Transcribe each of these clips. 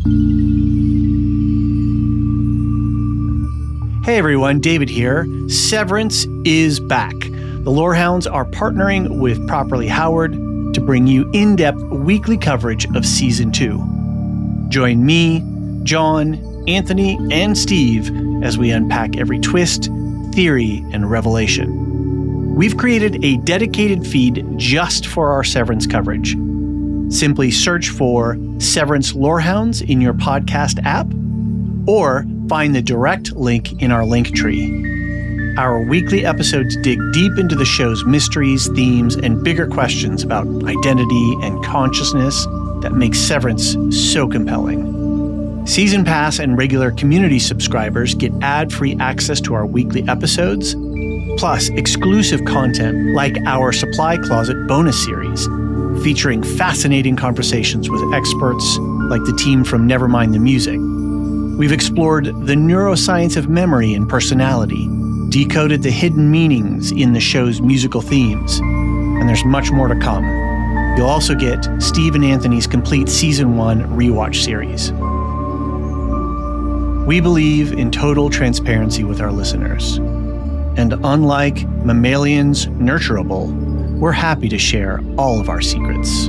Hey everyone, David here. Severance is back. The Lorehounds are partnering with Properly Howard to bring you in-depth weekly coverage of Season 2. Join me, John, Anthony, and Steve as we unpack every twist, theory, and revelation. We've created a dedicated feed just for our Severance coverage. Simply search for Severance Lorehounds in your podcast app, or find the direct link in our link tree. Our weekly episodes dig deep into the show's mysteries, themes, and bigger questions about identity and consciousness that makes Severance so compelling. Season Pass and regular community subscribers get ad-free access to our weekly episodes, plus exclusive content like our Supply Closet bonus series, featuring fascinating conversations with experts like the team from Nevermind the Music. We've explored the neuroscience of memory and personality, decoded the hidden meanings in the show's musical themes, and there's much more to come. You'll also get Steve and Anthony's complete Season 1 rewatch series. We believe in total transparency with our listeners, and unlike mammalians nurturable, we're happy to share all of our secrets.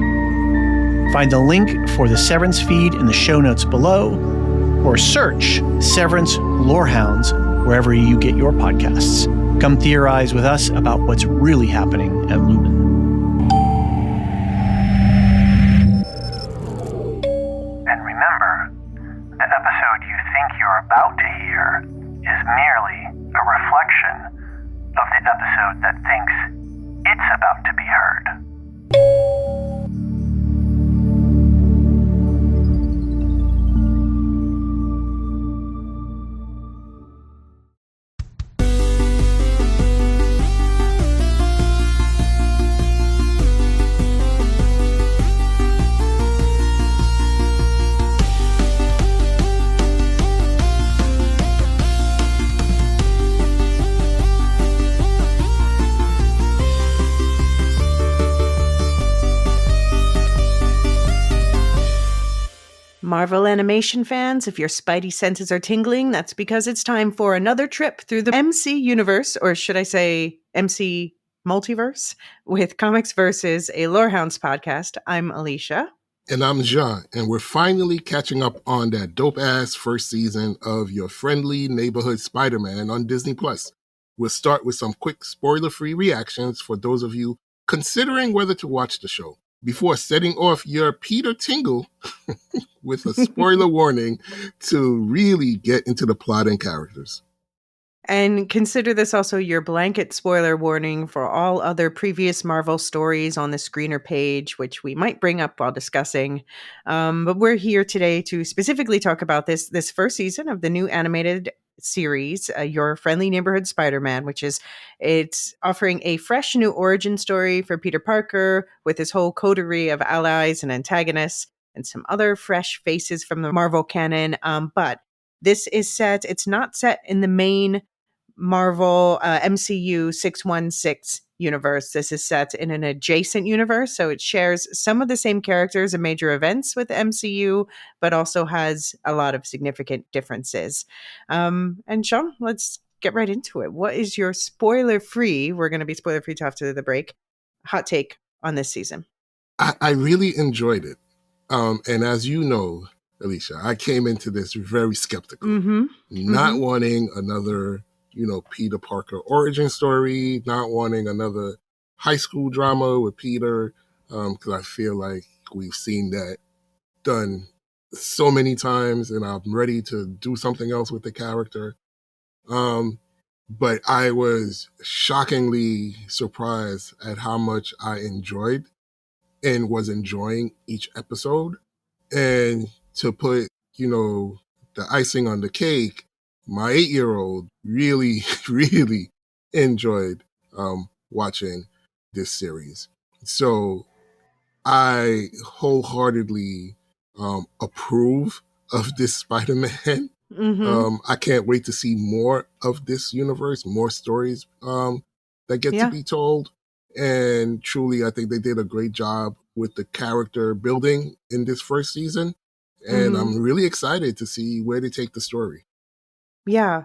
Find the link for the Severance feed in the show notes below, or search Severance Lorehounds wherever you get your podcasts. Come theorize with us about what's really happening at Lumen. And remember, the episode you think you're about to hear is merely a reflection of the episode that thinks it's about to be heard. Marvel animation fans, if your spidey senses are tingling, that's because it's time for another trip through the MCUniverse, or should I say MC Multiverse, with Comics Versus, a Lorehounds podcast. I'm Elysia. And I'm Jean, and we're finally catching up on that dope-ass first season of your friendly neighborhood Spider-Man on Disney+. We'll start with some quick spoiler-free reactions for those of you considering whether to watch the show, before setting off your Peter Tingle with a spoiler warning to really get into the plot and characters. And consider this also your blanket spoiler warning for all other previous Marvel stories on the screener page, which we might bring up while discussing. But we're here today to specifically talk about this first season of the new animated series, Your Friendly Neighborhood Spider-Man, it's offering a fresh new origin story for Peter Parker with his whole coterie of allies and antagonists and some other fresh faces from the Marvel canon. But this is it's not set in the main Marvel MCU 616 universe. This is set in an adjacent universe, so it shares some of the same characters and major events with the MCU, but also has a lot of significant differences. And Sean, let's get right into it. What is your spoiler-free, we're going to be spoiler-free till after the break, hot take on this season? I really enjoyed it. And as you know, Elysia, I came into this very skeptical, not wanting another Peter Parker origin story, not wanting another high school drama with Peter, because I feel like we've seen that done so many times, and I'm ready to do something else with the character. But I was shockingly surprised at how much I enjoyed and was enjoying each episode. And to put, the icing on the cake, my 8-year-old really, really enjoyed watching this series. So I wholeheartely approve of this Spider-Man. I can't wait to see more of this universe, more stories that get to be told. And truly, I think they did a great job with the character building in this first season. and I'm really excited to see where they take the story. Yeah.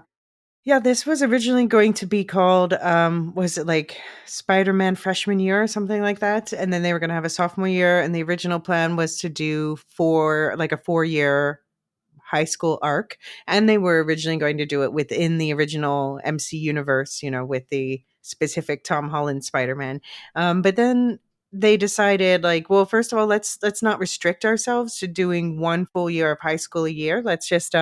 Yeah, this was originally going to be called, was it like Spider-Man freshman year or something like that? And then they were going to have a sophomore year. And the original plan was to do a 4-year high school arc. And they were originally going to do it within the original MCUniverse, with the specific Tom Holland Spider-Man. But then they decided, like, well, first of all, let's not restrict ourselves to doing one full year of high school a year. Let's just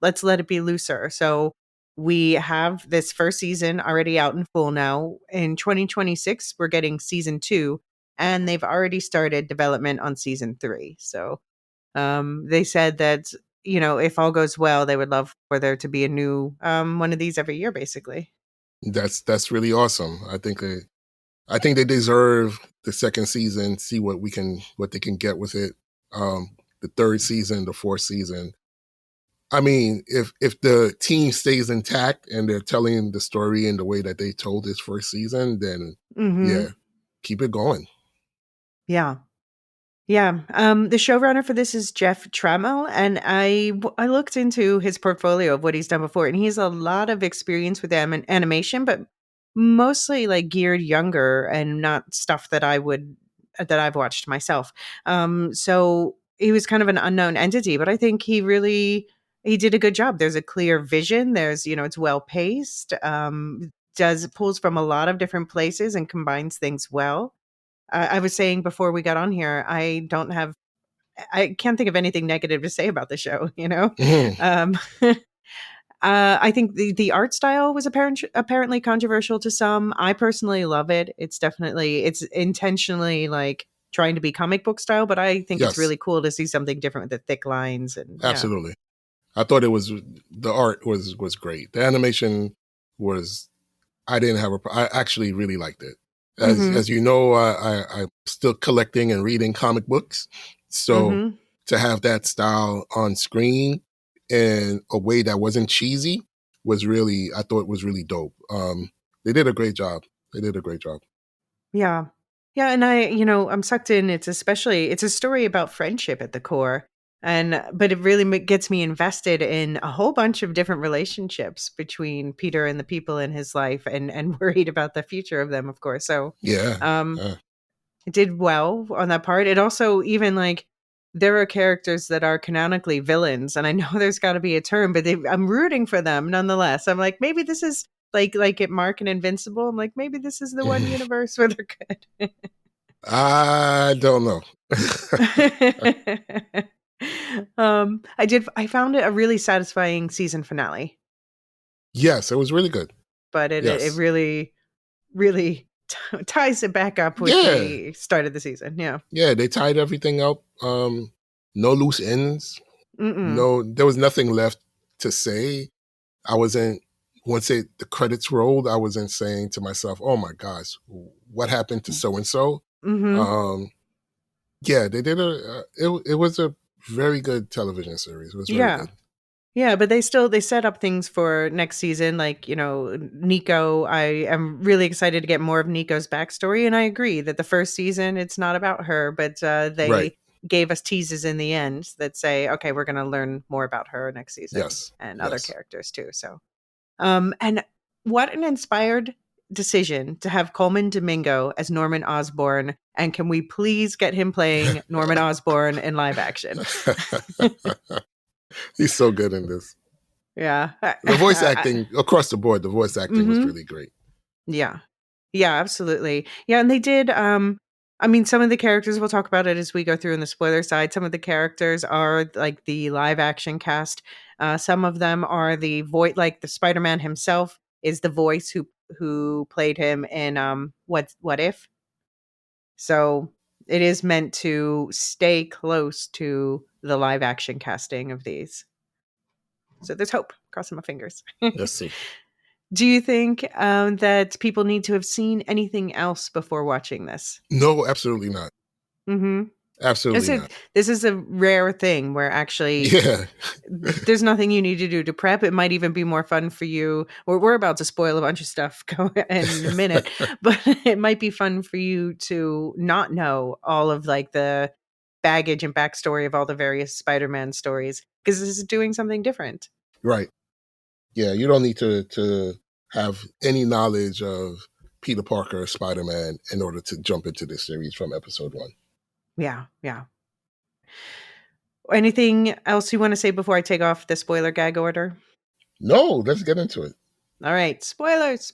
let's let it be looser. So we have this first season already out in full now. In 2026, we're getting season 2, and they've already started development on season 3. So they said that, if all goes well, they would love for there to be a new one of these every year, basically. That's really awesome. I think they deserve the second season. See what they can get with it. The third season, the fourth season. I mean, if the team stays intact and they're telling the story in the way that they told this first season, then yeah, keep it going. Yeah. Yeah. The showrunner for this is Jeff Trammell, and I looked into his portfolio of what he's done before, and he has a lot of experience with animation, but mostly like geared younger and not stuff that I've watched myself. So he was kind of an unknown entity, but I think he did a good job. There's a clear vision. There's, it's well paced. Pulls from a lot of different places and combines things well. I was saying before we got on here, I can't think of anything negative to say about the show, Um, I think the art style was apparently controversial to some. I personally love it. It's intentionally like trying to be comic book style, but I think it's really cool to see something different with the thick lines and absolutely. I thought the art was great. The animation was, I actually really liked it. As you know, I'm still collecting and reading comic books. So to have that style on screen in a way that wasn't cheesy I thought was really dope. They did a great job. Yeah. Yeah, and I'm sucked in. It's a story about friendship at the core. But it really gets me invested in a whole bunch of different relationships between Peter and the people in his life, and worried about the future of them, of course. So it did well on that part. It also, even like, there are characters that are canonically villains, and I know there's got to be a term, but I'm rooting for them nonetheless. I'm like, maybe this is like at Mark and Invincible. I'm like, maybe this is the one universe where they're good. I don't know. I found it a really satisfying season finale. Yes, it was really good. But it really, really ties it back up with the start of the season. Yeah. Yeah, they tied everything up. No loose ends. No, there was nothing left to say. Once the credits rolled, I wasn't saying to myself, oh my gosh, what happened to so-and-so? Yeah, they did it was a very good television series. It was very good. Yeah, but they set up things for next season. Like, Nico, I am really excited to get more of Nico's backstory. And I agree that the first season, it's not about her, but they gave us teases in the end that say, okay, we're going to learn more about her next season. And other characters too. So, and what an inspired decision to have Coleman Domingo as Norman Osborn. And can we please get him playing Norman Osborn in live action? He's so good in this. Yeah. The voice acting across the board, was really great. Yeah. Yeah, absolutely. Yeah, and they did some of the characters, we'll talk about it as we go through in the spoiler side. Some of the characters are like the live action cast. Some of them are the voice, like the Spider-Man himself is the voice who played him in What If. So it is meant to stay close to the live action casting of these. So there's hope. Crossing my fingers. Let's see. Do you think that people need to have seen anything else before watching this? No, absolutely not. Absolutely not. This is a rare thing where actually there's nothing you need to do to prep. It might even be more fun for you. We're about to spoil a bunch of stuff in a minute, but it might be fun for you to not know all of like the baggage and backstory of all the various Spider-Man stories, because this is doing something different. Right. Yeah, you don't need to have any knowledge of Peter Parker or Spider-Man in order to jump into this series from episode 1. Yeah. Anything else you want to say before I take off the spoiler gag order? No, let's get into it. All right. Spoilers.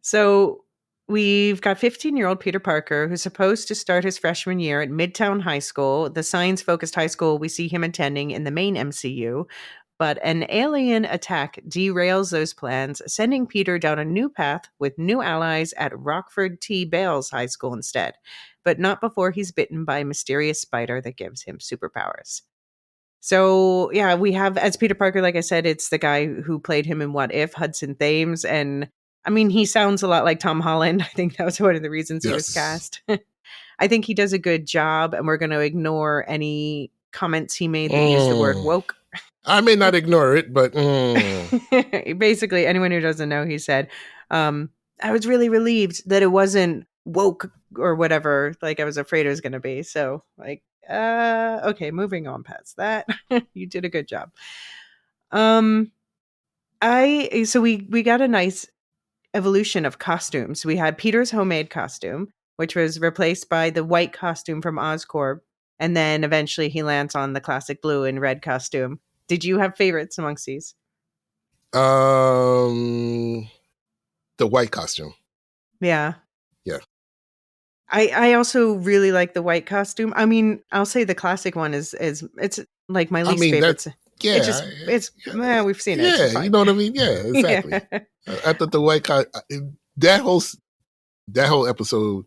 So we've got 15-year-old Peter Parker, who's supposed to start his freshman year at Midtown High School, the science-focused high school we see him attending in the main MCU. But an alien attack derails those plans, sending Peter down a new path with new allies at Rockford T. Bales High School instead, but not before he's bitten by a mysterious spider that gives him superpowers. So, yeah, we have, as Peter Parker, like I said, it's the guy who played him in What If, Hudson Thames. And I mean, he sounds a lot like Tom Holland. I think that was one of the reasons he was cast. I think he does a good job, and we're going to ignore any comments he made that use the word woke. I may not ignore it, but basically, anyone who doesn't know, he said, I was really relieved that it wasn't woke or whatever, like I was afraid it was going to be. So, like, okay, moving on past that. You did a good job. So we got a nice evolution of costumes. We had Peter's homemade costume, which was replaced by the white costume from Oscorp, and then eventually he lands on the classic blue and red costume. Did you have favorites amongst these? The white costume. Yeah. Yeah. I also really like the white costume. I mean, I'll say the classic one is it's like my least favorite. We've seen it. Yeah, you know what I mean? Yeah, exactly. Yeah. I thought the white that whole episode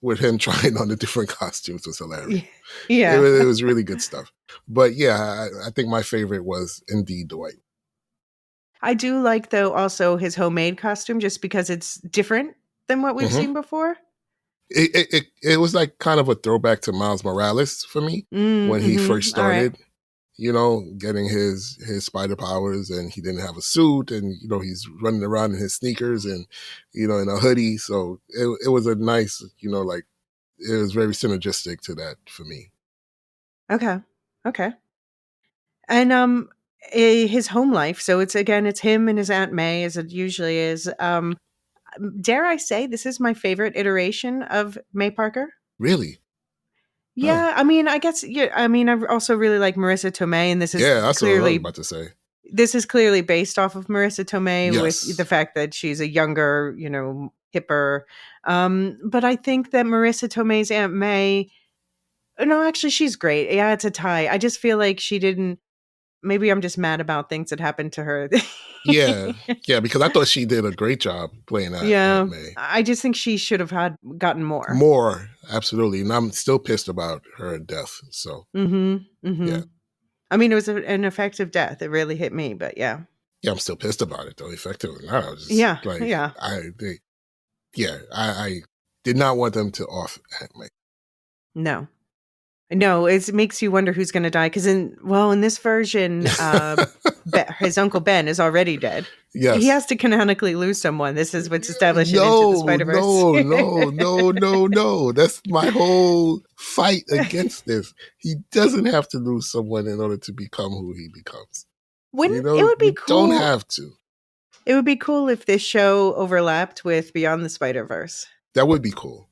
with him trying on the different costumes was hilarious. Yeah. It was really good stuff. But yeah, I think my favorite was indeed the white. I do like, though, also his homemade costume, just because it's different than what we've seen before. It was like kind of a throwback to Miles Morales for me when he first started, getting his spider powers, and he didn't have a suit, and he's running around in his sneakers and in a hoodie. So it was a nice, it was very synergistic to that for me. Okay. And his home life. So it's him and his Aunt May, as it usually is. Dare I say, this is my favorite iteration of May Parker. Really? Yeah, oh. I mean, I guess. Yeah, I mean, I also really like Marissa Tomei, and this is that's clearly what I was about to say. This is clearly based off of Marissa Tomei with the fact that she's a younger, hipper. But I think that Marissa Tomei's Aunt May. No, actually, she's great. Yeah, it's a tie. I just feel like she didn't. Maybe I'm just mad about things that happened to her. Yeah, because I thought she did a great job playing that. Yeah, Aunt May. I just think she should have gotten more. More, absolutely, and I'm still pissed about her death. So, yeah. I mean, it was an effective death. It really hit me, but yeah. Yeah, I'm still pissed about it though. Effective or not, I was just I did not want them to off Aunt May. No, it makes you wonder who's going to die. Because in this version, his Uncle Ben is already dead. Yes. He has to canonically lose someone. This is what's established into the Spider-Verse. No. That's my whole fight against this. He doesn't have to lose someone in order to become who he becomes. It would be cool. Don't have to. It would be cool if this show overlapped with Beyond the Spider-Verse. That would be cool.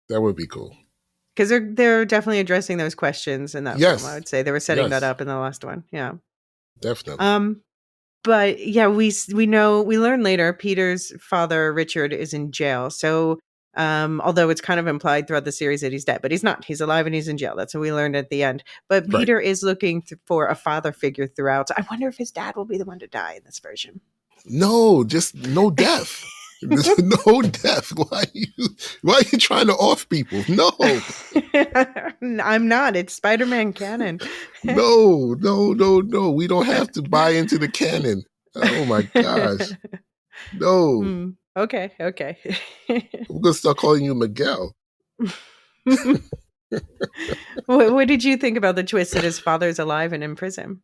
Because they're definitely addressing those questions in that film, I would say. They were setting that up in the last one. Yeah. Definitely. But yeah, we learn later Peter's father, Richard, is in jail. So although it's kind of implied throughout the series that he's dead, but he's not. He's alive and he's in jail. That's what we learned at the end. But Peter is looking for a father figure throughout. So I wonder if his dad will be the one to die in this version. No, just no death. No death. Why are you trying to off people? No. I'm not. It's Spider-Man canon. No. We don't have to buy into the canon. Oh my gosh. No. Okay. I'm gonna start calling you Miguel. What did you think about the twist that his father's alive and in prison?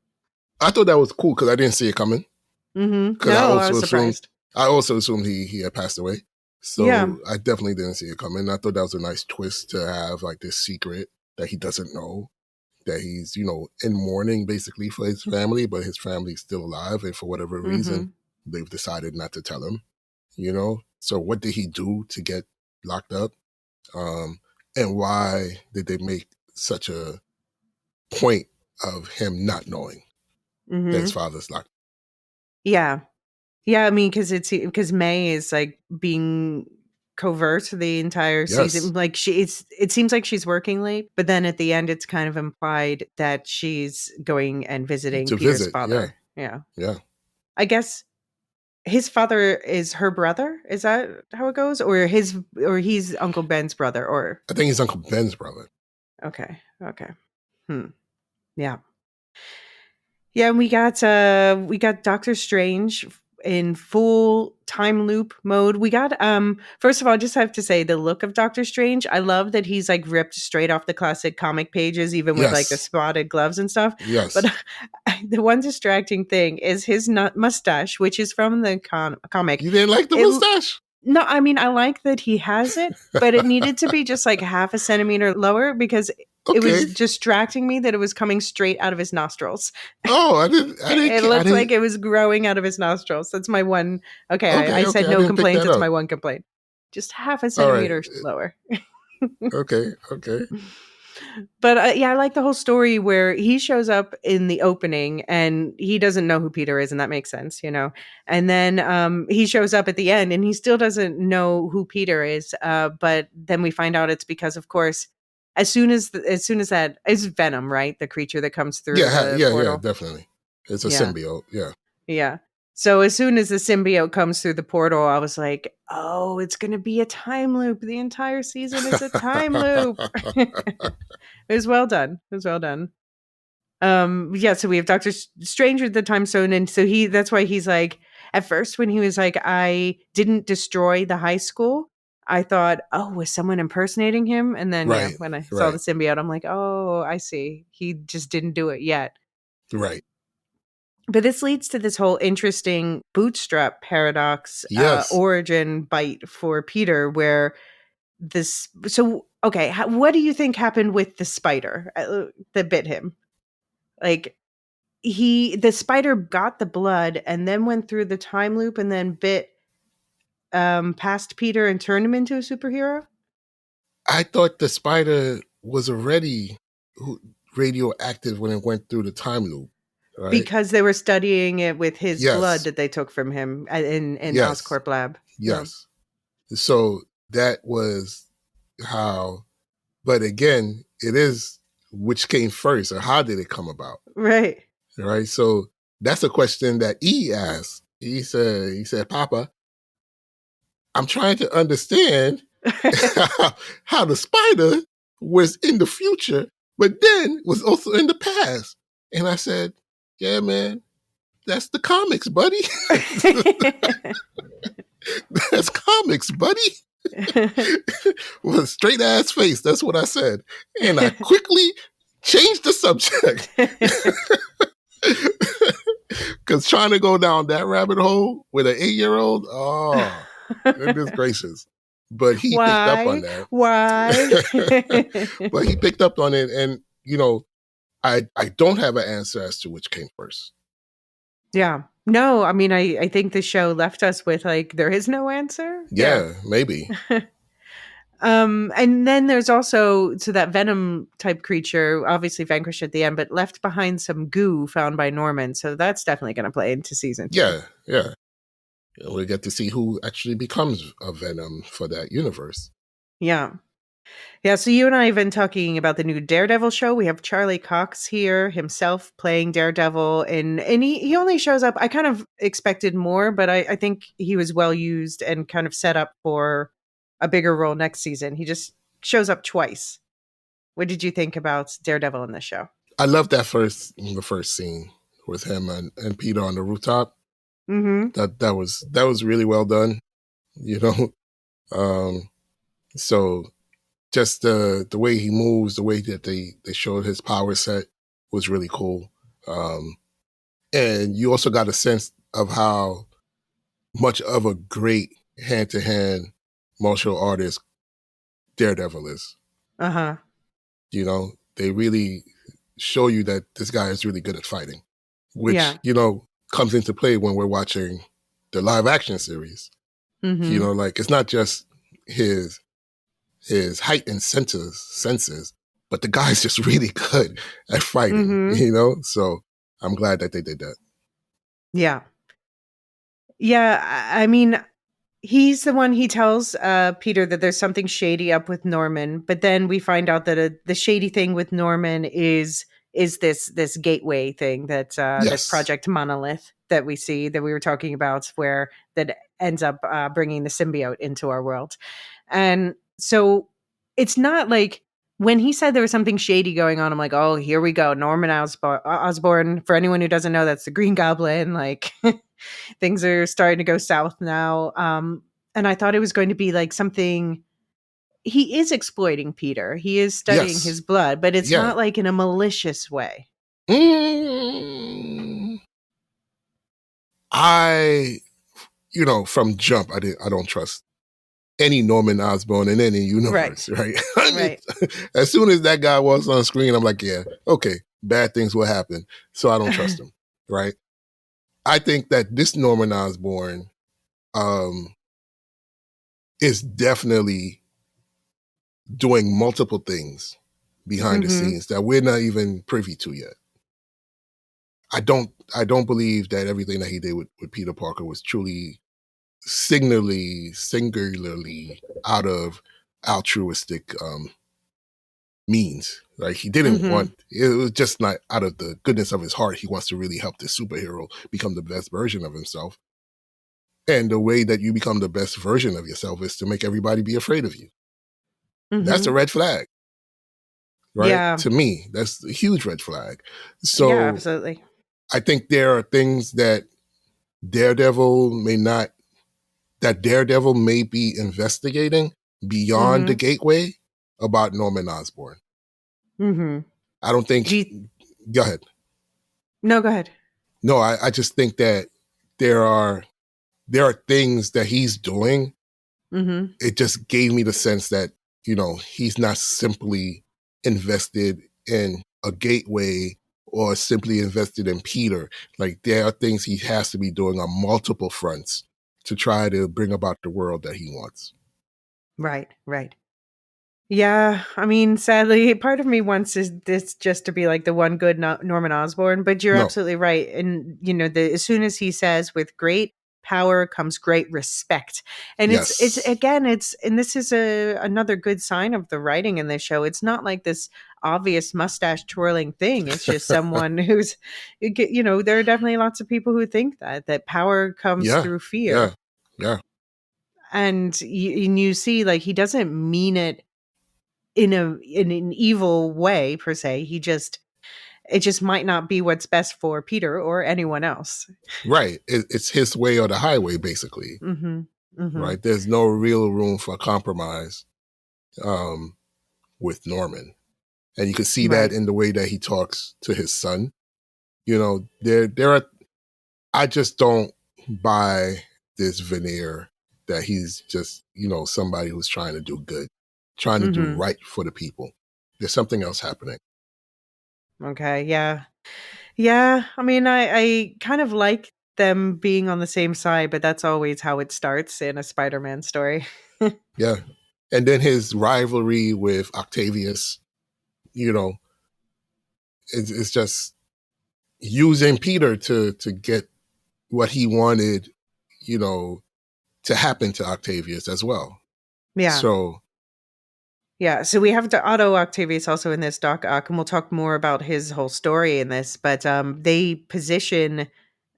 I thought that was cool because I didn't see it coming. No, I was surprised. I also assumed he had passed away. So I definitely didn't see it coming. I thought that was a nice twist to have like this secret that he doesn't know, that he's, in mourning basically for his family, but his family's still alive. And for whatever reason, they've decided not to tell him, So what did he do to get locked up? And why did they make such a point of him not knowing that his father's locked up? Yeah. Yeah, I mean, because May is like being covert the entire season. Yes. Like it seems like she's working late, but then at the end, it's kind of implied that she's going and visiting To Peter's visit, father. Yeah. I guess his father is her brother. Is that how it goes, or he's Uncle Ben's brother? Or I think he's Uncle Ben's brother. Okay. Yeah. Yeah, and we got Doctor Strange in full time loop mode. We got first of all, I just have to say the look of Doctor Strange. I love that he's like ripped straight off the classic comic pages, even with like the spotted gloves and stuff. Yes. But the one distracting thing is his mustache, which is from the comic. You didn't like the mustache? No, I mean I like that he has it, but it needed to be just like half a centimeter lower because it was distracting me that it was coming straight out of his nostrils. Oh, I didn't. It looked like it was growing out of his nostrils. That's my one. I said no complaints. It's my one complaint. Just half a centimeter lower. Okay. But I like the whole story where he shows up in the opening and he doesn't know who Peter is, and that makes sense, And then he shows up at the end and he still doesn't know who Peter is. But then we find out it's because, of course, as soon as that is Venom, right? The creature that comes through the portal. Yeah, definitely. It's a symbiote. Yeah. So as soon as the symbiote comes through the portal, I was like, oh, it's going to be a time loop. The entire season is a time loop. It was well done. So we have Doctor Strange with the time stone. And so that's why he's like, at first when he was like, I didn't destroy the high school, I thought, oh, was someone impersonating him? And then when I saw the symbiote, I'm like, oh, I see. He just didn't do it yet. Right. But this leads to this whole interesting bootstrap paradox origin bite for Peter, where this. So, okay, what do you think happened with the spider that bit him? Like, the spider got the blood and then went through the time loop and then bit past Peter and turned him into a superhero? I thought the spider was already radioactive when it went through the time loop. Right? Because they were studying it with his blood that they took from him in Oscorp lab. Yes. So that was how, but again, it is which came first or how did it come about? Right. Right. So that's a question that E asked. He said, Papa, I'm trying to understand how the spider was in the future, but then was also in the past. And I said, yeah, man, that's the comics, buddy. That's comics, buddy. With a straight ass face. That's what I said. And I quickly changed the subject. Because trying to go down that rabbit hole with an 8-year-old, oh, goodness gracious. But he picked up on that. Why? But he picked up on it. And, I don't have an answer as to which came first. Yeah. No, I mean, I think the show left us with like, there is no answer. Yeah. Maybe. And then there's also, so that Venom type creature, obviously vanquished at the end, but left behind some goo found by Norman. So that's definitely going to play into season 2. Yeah. We get to see who actually becomes a Venom for that universe. Yeah. So you and I have been talking about the new Daredevil show. We have Charlie Cox here himself playing Daredevil, and he only shows up. I kind of expected more, but I think he was well used and kind of set up for a bigger role next season. He just shows up twice. What did you think about Daredevil in this show? I love the first scene with him and Peter on the rooftop. Mm-hmm. That was really well done. So just the way he moves, the way that they showed his power set was really cool. And you also got a sense of how much of a great hand-to-hand martial artist Daredevil is. Uh-huh. You know, they really show you that this guy is really good at fighting, which, Yeah. you know, comes into play when we're watching the live action series. Mm-hmm. You know, like it's not just his heightened senses, but the guy's just really good at fighting, Mm-hmm. you know? So I'm glad that they did that. Yeah. Yeah, I mean, he's the one, he tells Peter that there's something shady up with Norman, but then we find out that the shady thing with Norman is this gateway thing that this Yes. Project Monolith that we see, that we were talking about, where that ends up bringing the symbiote into our world. And so it's not like, when he said there was something shady going on, I'm like, oh, here we go, Norman Osborn. For anyone who doesn't know, that's the Green Goblin. Like, things are starting to go south now. And I thought it was going to be like something. He is exploiting Peter. He is studying his Yes. blood, but it's Yeah. not like in a malicious way. You know, from jump, I don't trust any Norman Osborn in any universe, right? I mean, Right. as soon as that guy walks on screen, I'm like, yeah, okay, bad things will happen. So I don't trust him, right? I think that this Norman Osborn is definitely doing multiple things behind the scenes that we're not even privy to yet. I don't believe that everything that he did with Peter Parker was truly singularly out of altruistic means. Like, he didn't want, it was just not out of the goodness of his heart. He wants to really help this superhero become the best version of himself. And the way that you become the best version of yourself is to make everybody be afraid of you. That's a red flag, right? Yeah. To me, that's a huge red flag. So Yeah, absolutely. I think there are things that Daredevil may be investigating beyond the gateway about Norman Osborn. I don't think. Go ahead. No, go ahead. No, I just think that there are things that he's doing. It just gave me the sense that, you know, he's not simply invested in a gateway or simply invested in Peter. Like, there are things he has to be doing on multiple fronts to try to bring about the world that he wants. Right. Yeah, I mean, sadly, part of me wants this just to be like the one good Norman Osborn, but you're No. absolutely right. And, you know, as soon as he says, with great power comes great respect. And it's Yes. again, and this is another good sign of the writing in this show. It's not like this obvious mustache twirling thing. It's just someone who's, you know, there are definitely lots of people who think that power comes through fear. Yeah. And you see, like, he doesn't mean it in an evil way per se. It just might not be what's best for Peter or anyone else. Right. It's his way or the highway, basically. Right. There's no real room for compromise with Norman. And you can see that in the way that he talks to his son. You know, there are, I just don't buy this veneer that he's just, you know, somebody who's trying to do good, trying to do right for the people. There's something else happening. Okay, yeah. Yeah, I mean, I kind of like them being on the same side, but that's always how it starts in a Spider-Man story. Yeah. And then his rivalry with Octavius, you know, it's just using Peter to get what he wanted, you know, to happen to Octavius as well. Yeah. So Yeah, so we have Otto Octavius also in this, Doc Ock, and we'll talk more about his whole story in this, but they position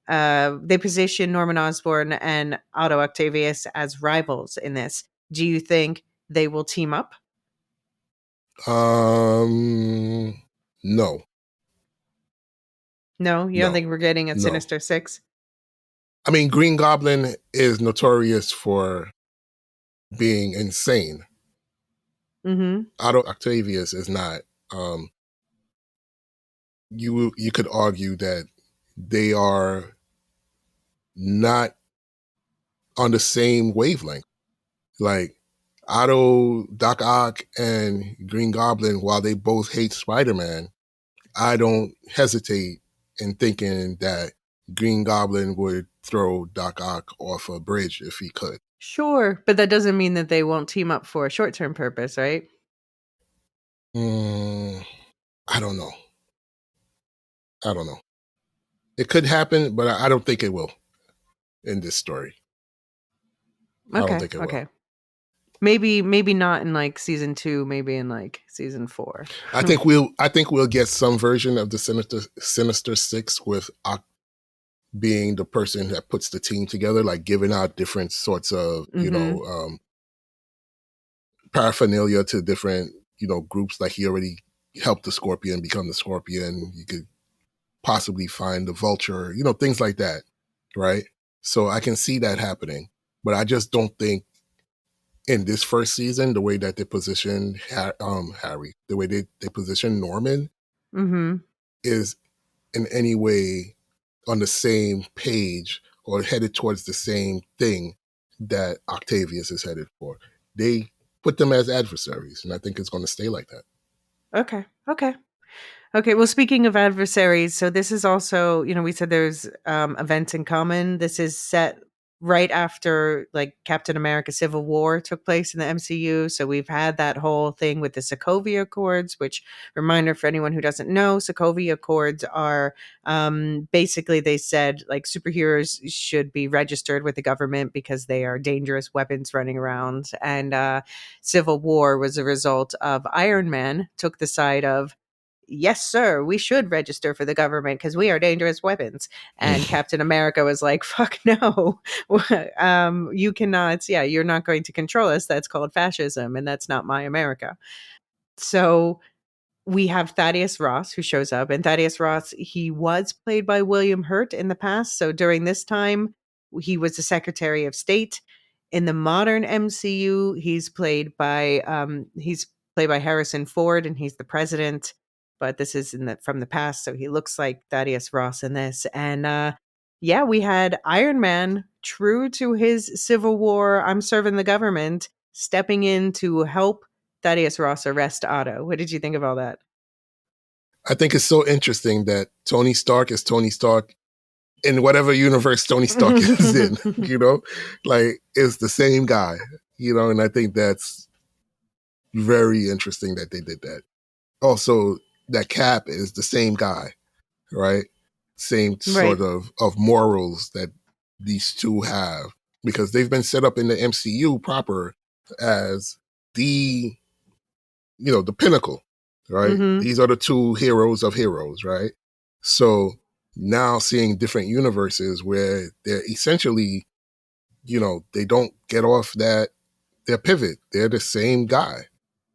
Norman Osborn and Otto Octavius as rivals in this. Do you think they will team up? no. No, you don't think we're getting a Sinister Six? I mean, Green Goblin is notorious for being insane. Otto Octavius is not. You could argue that they are not on the same wavelength. Like, Otto, Doc Ock, and Green Goblin, while they both hate Spider-Man, I don't hesitate in thinking that Green Goblin would throw Doc Ock off a bridge if he could. Sure, but that doesn't mean that they won't team up for a short-term purpose, right? I don't know. It could happen, but I don't think it will in this story. I don't think it will. Maybe not in like season 2, maybe in like season 4. I think we'll get some version of the Sinister Six with Ock being the person that puts the team together, like giving out different sorts of, paraphernalia to different, groups. Like he already helped the Scorpion become the Scorpion. You could possibly find the Vulture, things like that, right? So I can see that happening, but I just don't think in this first season, the way that they position Harry, the way they position Norman is in any way on the same page or headed towards the same thing that Octavius is headed for. They put them as adversaries, and I think it's going to stay like that. Okay, well, speaking of adversaries, so this is also, we said there's events in common. This is set right after like Captain America Civil War took place in the MCU. So we've had that whole thing with the Sokovia Accords, which, reminder for anyone who doesn't know, Sokovia Accords are basically, they said like superheroes should be registered with the government because they are dangerous weapons running around. And Civil War was a result of Iron Man took the side of, yes, sir, we should register for the government because we are dangerous weapons. And Captain America was like, fuck no. You cannot, you're not going to control us. That's called fascism, and that's not my America. So we have Thaddeus Ross who shows up, and Thaddeus Ross, he was played by William Hurt in the past. So during this time, he was the Secretary of State. In the modern MCU, he's played by Harrison Ford, and he's the president. But this is from the past, so he looks like Thaddeus Ross in this. And we had Iron Man, true to his Civil War, I'm serving the government, stepping in to help Thaddeus Ross arrest Otto. What did you think of all that? I think it's so interesting that Tony Stark is Tony Stark in whatever universe Tony Stark is in, like it's the same guy, and I think that's very interesting that they did that. Also, that Cap is the same guy, right? Same sort of morals that these two have, because they've been set up in the MCU proper as the pinnacle, right? These are the two heroes of heroes, right? So now seeing different universes where they're essentially, they don't get off their pivot. They're the same guy,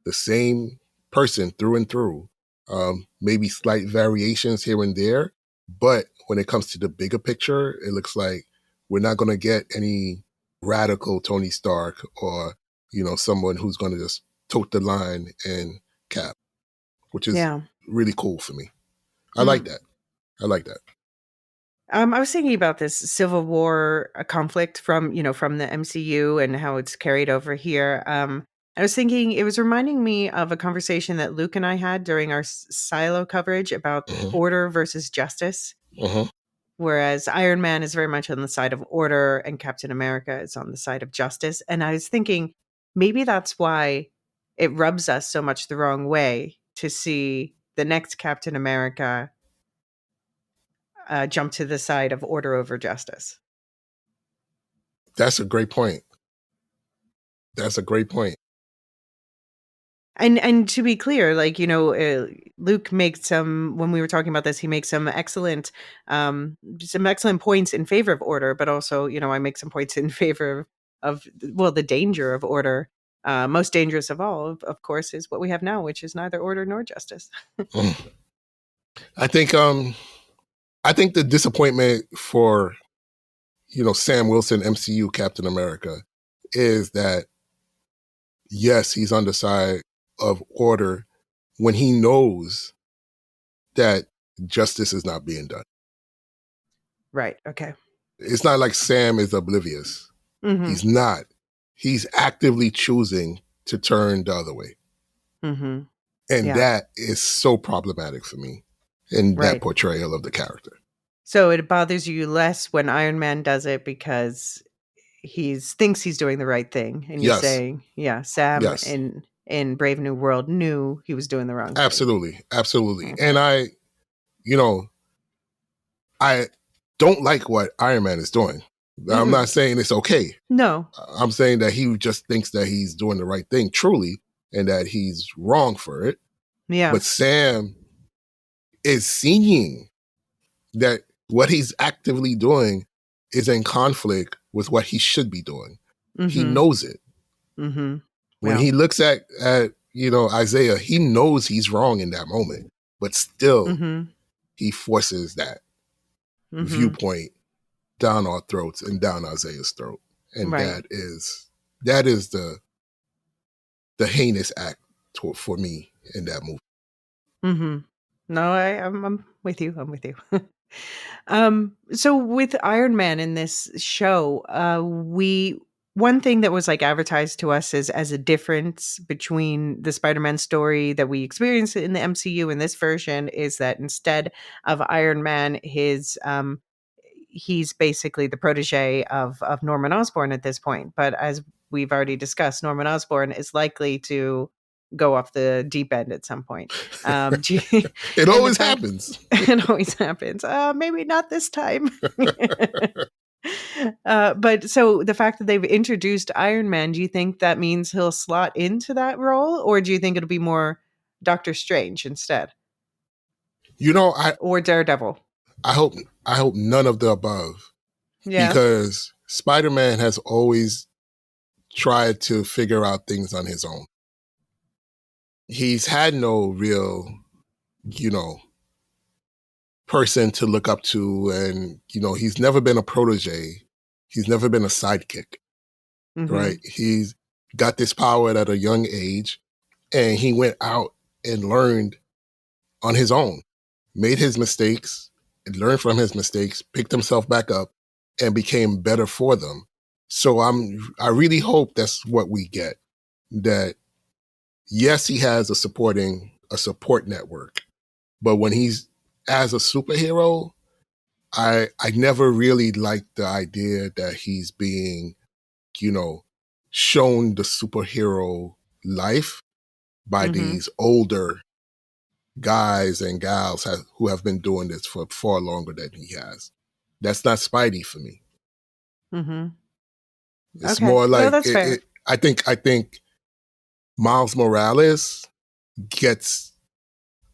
the same person through and through. Maybe slight variations here and there, but when it comes to the bigger picture, it looks like we're not going to get any radical Tony Stark or, someone who's going to just tote the line and Cap, which is really cool for me. I like that. I was thinking about this Civil War conflict from the MCU and how it's carried over here. I was thinking it was reminding me of a conversation that Luke and I had during our Silo coverage about order versus justice. Whereas Iron Man is very much on the side of order and Captain America is on the side of justice. And I was thinking maybe that's why it rubs us so much the wrong way to see the next Captain America jump to the side of order over justice. That's a great point. And to be clear, like, Luke makes when we were talking about this, he makes some excellent points in favor of order, but also, I make some points in favor of the danger of order. Most dangerous of all, of course, is what we have now, which is neither order nor justice. I think the disappointment for, Sam Wilson, MCU Captain America, is that, yes, he's on the side of order when he knows that justice is not being done. Right. Okay. It's not like Sam is oblivious. He's not. he's actively choosing to turn the other way. Mm-hmm. And Yeah. that is so problematic for me in that Right. portrayal of the character. So it bothers you less when Iron Man does it because thinks he's doing the right thing, and you're Yes. saying, yeah, Sam Yes. in Brave New World knew he was doing the wrong thing. Absolutely. Absolutely. Okay. And I don't like what Iron Man is doing. I'm not saying it's okay. No. I'm saying that he just thinks that he's doing the right thing truly and that he's wrong for it. Yeah. But Sam is seeing that what he's actively doing is in conflict with what he should be doing. He knows it. Mm-hmm. When he looks at Isaiah, he knows he's wrong in that moment, but still he forces that viewpoint down our throats and down Isaiah's throat. And Right. that is the heinous act for me in that movie. Mm-hmm. No, I'm with you. I'm with you. So with Iron Man in this show, one thing that was like advertised to us as a difference between the Spider-Man story that we experience in the MCU and this version is that instead of Iron Man, he's basically the protege of Norman Osborn at this point. But as we've already discussed, Norman Osborn is likely to go off the deep end at some point. It always happens. It always happens. Maybe not this time. But so the fact that they've introduced Iron Man, do you think that means he'll slot into that role, or do you think it'll be more Doctor Strange instead? Or Daredevil? I hope none of the above. Yeah. Because Spider-Man has always tried to figure out things on his own. He's had no real, person to look up to, and he's never been a protege. He's never been a sidekick. Right? He's got this power at a young age, and he went out and learned on his own, made his mistakes, and learned from his mistakes, picked himself back up, and became better for them. So I really hope that's what we get. That yes, he has a support network, but when he's as a superhero, I never really liked the idea that he's being, shown the superhero life by these older guys and gals who have been doing this for far longer than he has. That's not Spidey for me. It's more like that's fair. I think Miles Morales gets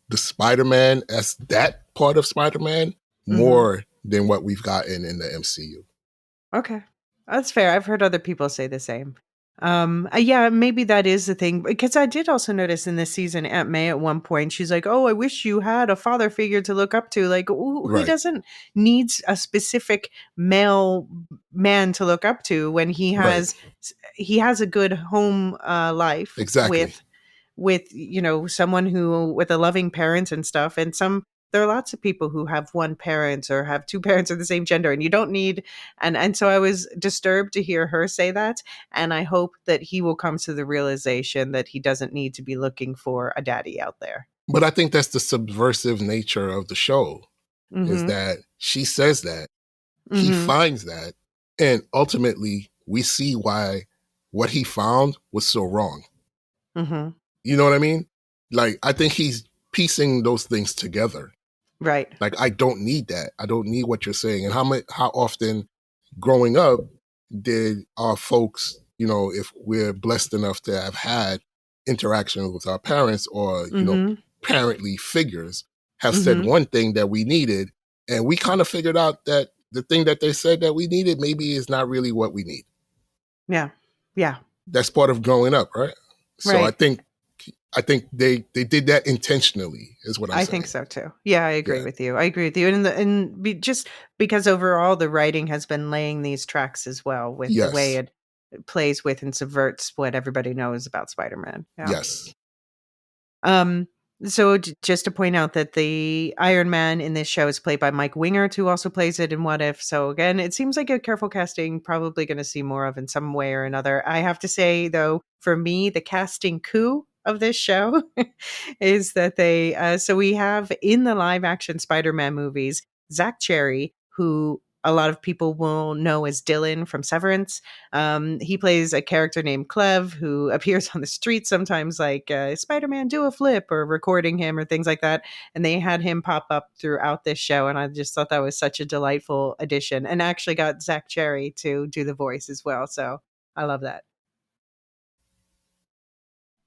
the Spider-Man as that part of Spider-Man more than what we've gotten in the MCU. Okay. That's fair. I've heard other people say the same. Yeah, maybe that is the thing. Because I did also notice in this season, Aunt May at one point, she's like, "Oh, I wish you had a father figure to look up to." Like, who doesn't need a specific male man to look up to when he has a good home life with someone who with a loving parent and stuff, and there are lots of people who have one parent or have two parents of the same gender, and you don't need and so I was disturbed to hear her say that, and I hope that he will come to the realization that he doesn't need to be looking for a daddy out there. But I think that's the subversive nature of the show, is that she says that, he finds that, and ultimately we see why what he found was so wrong. You know what I mean? Like, I think he's piecing those things together. Right. Like, I don't need that. I don't need what you're saying. And how often growing up did our folks, if we're blessed enough to have had interaction with our parents or, parently figures, have said one thing that we needed, and we kind of figured out that the thing that they said that we needed maybe is not really what we need. Yeah. Yeah. That's part of growing up, right? So I think they did that intentionally, is what I'm saying. I think so too. Yeah, I agree with you. Just because overall the writing has been laying these tracks as well with the way it plays with and subverts what everybody knows about Spider-Man. Yeah. Yes. So just to point out that the Iron Man in this show is played by Mike Wingert, who also plays it in What If. So again, it seems like a careful casting, probably going to see more of in some way or another. I have to say, though, for me, the casting coup of this show is that so we have in the live action Spider-Man movies, Zach Cherry, who a lot of people will know as Dylan from Severance. He plays a character named Clev who appears on the street sometimes, like Spider-Man do a flip or recording him or things like that. And they had him pop up throughout this show. And I just thought that was such a delightful addition, and actually got Zach Cherry to do the voice as well. So I love that.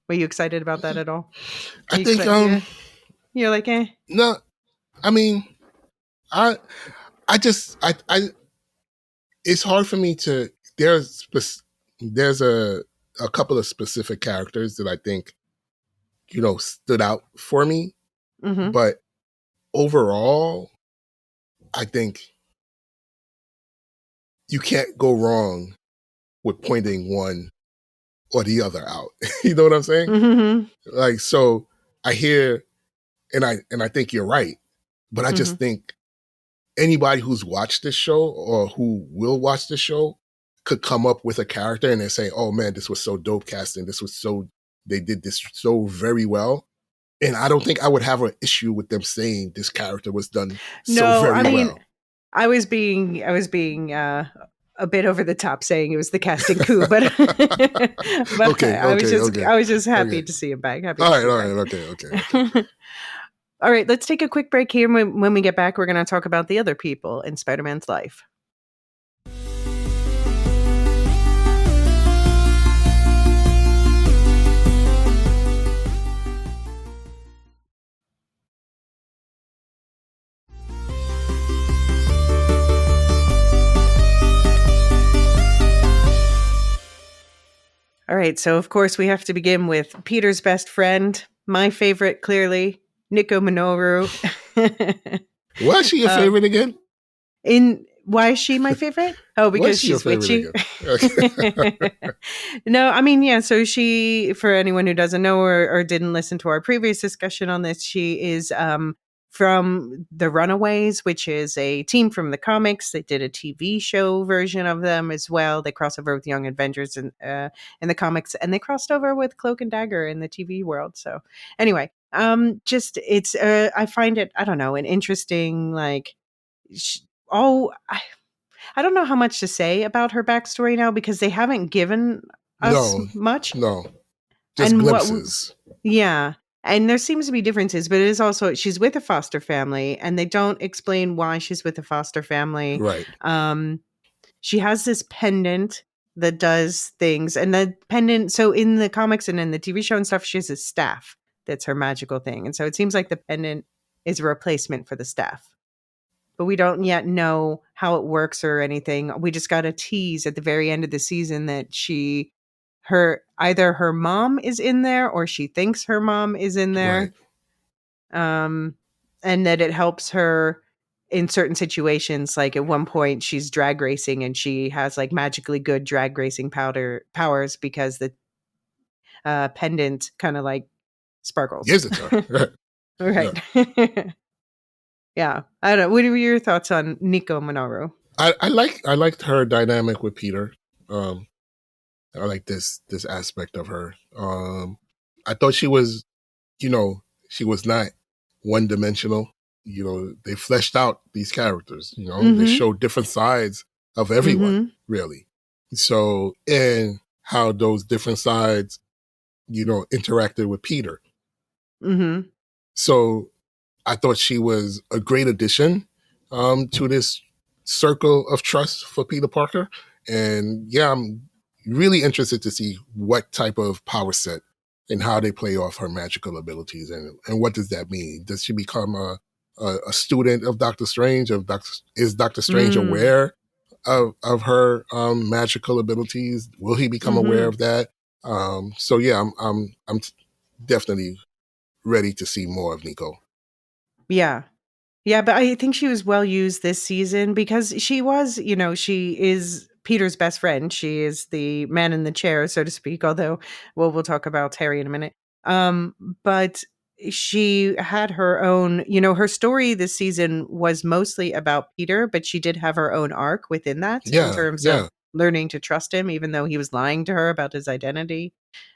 Were you excited about that at all? I think, You're like, eh. No, I mean, I it's hard for me to, there's a couple of specific characters that I think, stood out for me. Mm-hmm. But overall, I think you can't go wrong with pointing one or the other out. You know what I'm saying? Mm-hmm. Like, so I hear, and I think you're right, but I just think anybody who's watched this show or who will watch this show could come up with a character and they say, oh man, this was so dope casting. They did this so very well. And I don't think I would have an issue with them saying this character was done well. I was being a bit over the top saying it was the casting coup, but I was just happy to see him back. All right, okay. All right, let's take a quick break here. When we get back, we're going to talk about the other people in Spider-Man's life. All right, so of course we have to begin with Peter's best friend, my favorite, clearly, Nico Minoru. Why is she your favorite again? Why is she my favorite? Oh, because she's witchy. No, I mean, yeah. So she, for anyone who doesn't know or didn't listen to our previous discussion on this, she is from the Runaways, which is a team from the comics. They did a TV show version of them as well. They cross over with Young Avengers in the comics, and they crossed over with Cloak and Dagger in the TV world. So anyway, it's I find it, I don't know, an interesting, like, I don't know how much to say about her backstory now because they haven't given us much. No, just glimpses. Yeah. And there seems to be differences, but it is also, she's with a foster family and they don't explain why she's with a foster family. Right. She has this pendant that does things, and the pendant, so in the comics and in the TV show and stuff, she has a staff that's her magical thing. And so it seems like the pendant is a replacement for the staff. But we don't yet know how it works or anything. We just got a tease at the very end of the season that either her mom is in there or she thinks her mom is in there. Right. And that it helps her in certain situations. Like at one point she's drag racing and she has like magically good drag racing powers because the pendant kind of like sparkles. Gives it to her. Right. Yeah. Yeah, I don't know. What were your thoughts on Nico Minoru? I liked her dynamic with Peter. I like this aspect of her. I thought she was, she was not one dimensional. They fleshed out these characters. They showed different sides of everyone, really. So, and how those different sides, interacted with Peter. Mm-hmm. So I thought she was a great addition to this circle of trust for Peter Parker. And yeah, I'm really interested to see what type of power set and how they play off her magical abilities. And what does that mean? Does she become a student of Doctor Strange? Is Doctor Strange aware of her magical abilities? Will he become aware of that? So yeah, I'm definitely ready to see more of Nico. Yeah. Yeah, but I think she was well used this season because she was, she is Peter's best friend. She is the man in the chair, so to speak, although, well, we'll talk about Harry in a minute. But she had her own, her story this season was mostly about Peter, but she did have her own arc within that in Yeah, terms of learning to trust him, even though he was lying to her about his identity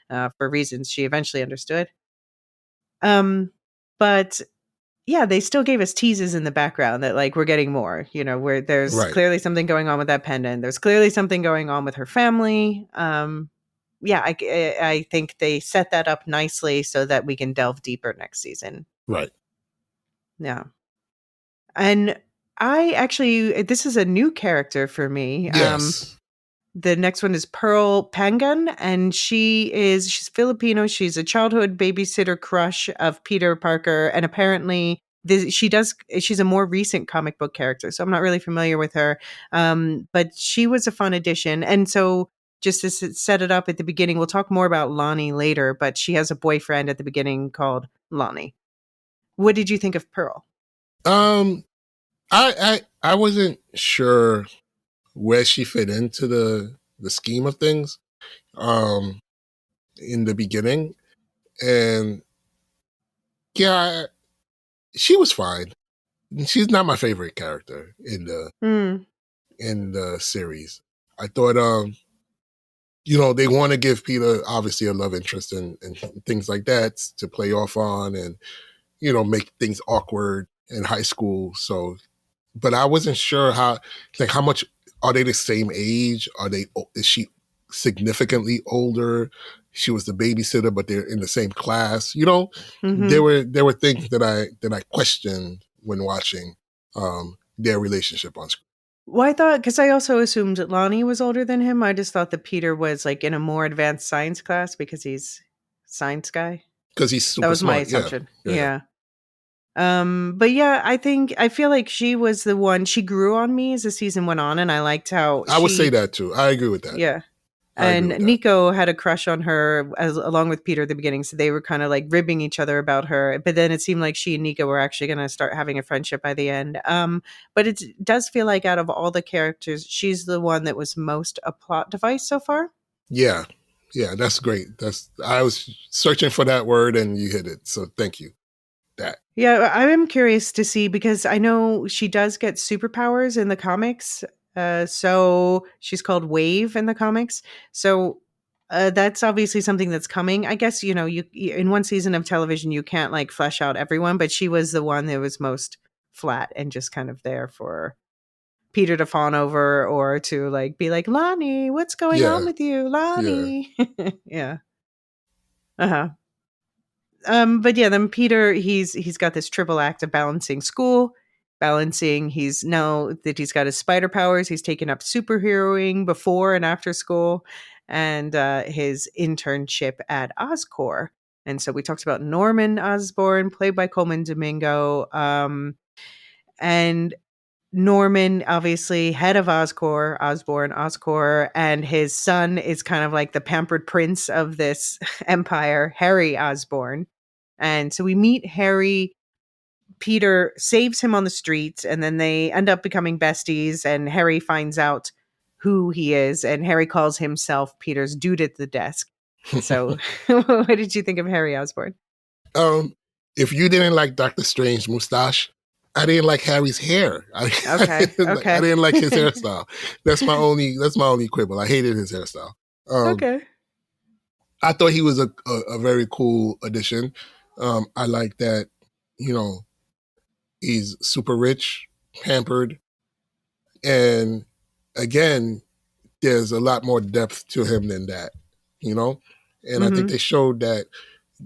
for reasons she eventually understood. But yeah, they still gave us teases in the background that like we're getting more, where there's right. clearly something going on with that pendant. There's clearly something going on with her family. Yeah, I think they set that up nicely so that we can delve deeper next season. Right. Yeah. And I actually, this is a new character for me. Yes. The next one is Pearl Pangan, and she's Filipino. She's a childhood babysitter crush of Peter Parker, and apparently she's a more recent comic book character, so I'm not really familiar with her. But she was a fun addition, and so just to set it up at the beginning, we'll talk more about Lonnie later, but she has a boyfriend at the beginning called Lonnie. What did you think of Pearl? I wasn't sure where she fit into the scheme of things in the beginning, and yeah, she was fine. She's not my favorite character in the series. I thought they want to give Peter obviously a love interest and things like that to play off on, and make things awkward in high school. So, but I wasn't sure how much are they the same age? Is she significantly older? She was the babysitter, but they're in the same class. There were things that I questioned when watching their relationship on screen. Well, I thought, because I also assumed that Lonnie was older than him. I just thought that Peter was like in a more advanced science class because he's science guy. Because he's super That was smart. my assumption. Yeah. But yeah, I feel like she was the one. She grew on me as the season went on, and I liked how I would say that too. I agree with that. Yeah. And Nico had a crush on her along with Peter at the beginning. So they were kind of like ribbing each other about her. But then it seemed like she and Nico were actually going to start having a friendship by the end. But it does feel like out of all the characters, she's the one that was most a plot device so far. Yeah. Yeah, that's great. I was searching for that word and you hit it. So thank you. Yeah, I am curious to see because I know she does get superpowers in the comics. So she's called Wave in the comics. So that's obviously something that's coming. I guess you in one season of television you can't like flesh out everyone, but she was the one that was most flat and just kind of there for Peter to fawn over or to like be like, Lonnie, what's going on with you, Lonnie? Yeah. Uh-huh. But yeah, then Peter, he's got this triple act of balancing school, he's now that he's got his spider powers, he's taken up superheroing before and after school, and his internship at Oscorp. And so we talked about Norman Osborn, played by Coleman Domingo, and Norman, obviously head of Oscorp, and his son is kind of like the pampered prince of this empire, Harry Osborn. And so we meet Harry. Peter saves him on the streets, and then they end up becoming besties. And Harry finds out who he is, and Harry calls himself Peter's dude at the desk. So, what did you think of Harry Osborn? If you didn't like Dr. Strange's mustache, I didn't like Harry's hair. Okay. I didn't like his hairstyle. That's my only quibble. I hated his hairstyle. Okay. I thought he was a very cool addition. I like that, he's super rich, pampered, and again, there's a lot more depth to him than that, And I think they showed that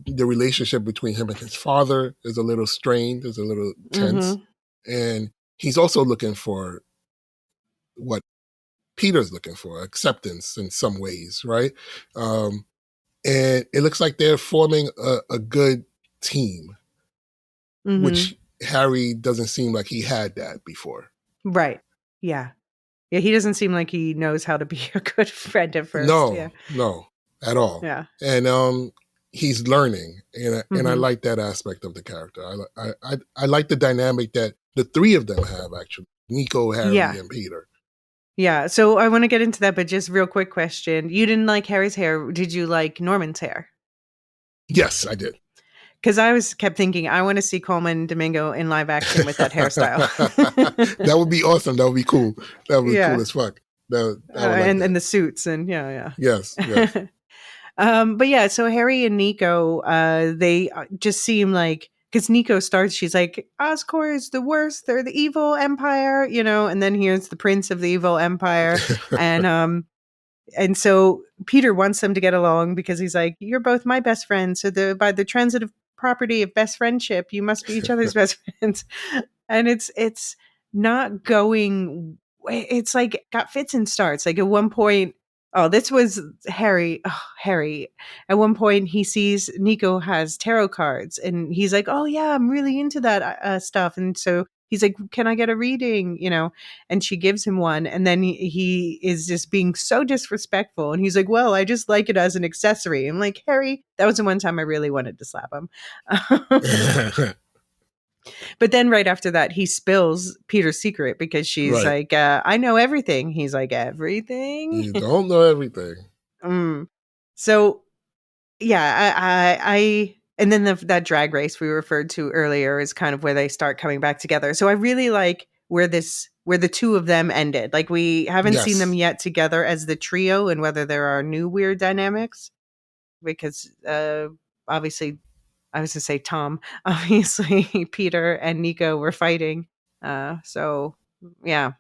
the relationship between him and his father is a little strained, is a little tense. And he's also looking for what Peter's looking for, acceptance in some ways, right? And it looks like they're forming a good team, which Harry doesn't seem like he had that before. Right. Yeah. Yeah, he doesn't seem like he knows how to be a good friend at first. No, at all. Yeah. And he's learning, and I like that aspect of the character. I like the dynamic that the three of them have, actually. Nico, Harry, and Peter. Yeah, so I want to get into that, but just real quick question. You didn't like Harry's hair. Did you like Norman's hair? Yes, I did. Because I kept thinking, I want to see Coleman Domingo in live action with that hairstyle. That would be awesome. That would be cool. That would be cool as fuck. I would like that. And the suits and yeah. Yes. But yeah, so Harry and Nico, they just seem like, because Nico starts, she's like, Oscorp is the worst. They're the evil empire, and then here's the prince of the evil empire. And so Peter wants them to get along because he's like, you're both my best friends. So by the transitive property of best friendship, you must be each other's best friends. And it's not going, it's like got fits and starts. Like at one point, this was Harry. Oh, Harry. At one point, he sees Nico has tarot cards and he's like, oh yeah, I'm really into that stuff. And so he's like, can I get a reading? And she gives him one. And then he is just being so disrespectful. And he's like, well, I just like it as an accessory. I'm like, Harry, that was the one time I really wanted to slap him. But then right after that, he spills Peter's secret because she's like, I know everything. He's like, everything? You don't know everything. So, yeah, I and then that drag race we referred to earlier is kind of where they start coming back together. So I really like where the two of them ended. Like we haven't seen them yet together as the trio and whether there are new weird dynamics. Because obviously, I was to say Tom, obviously Peter and Nico were fighting. So yeah,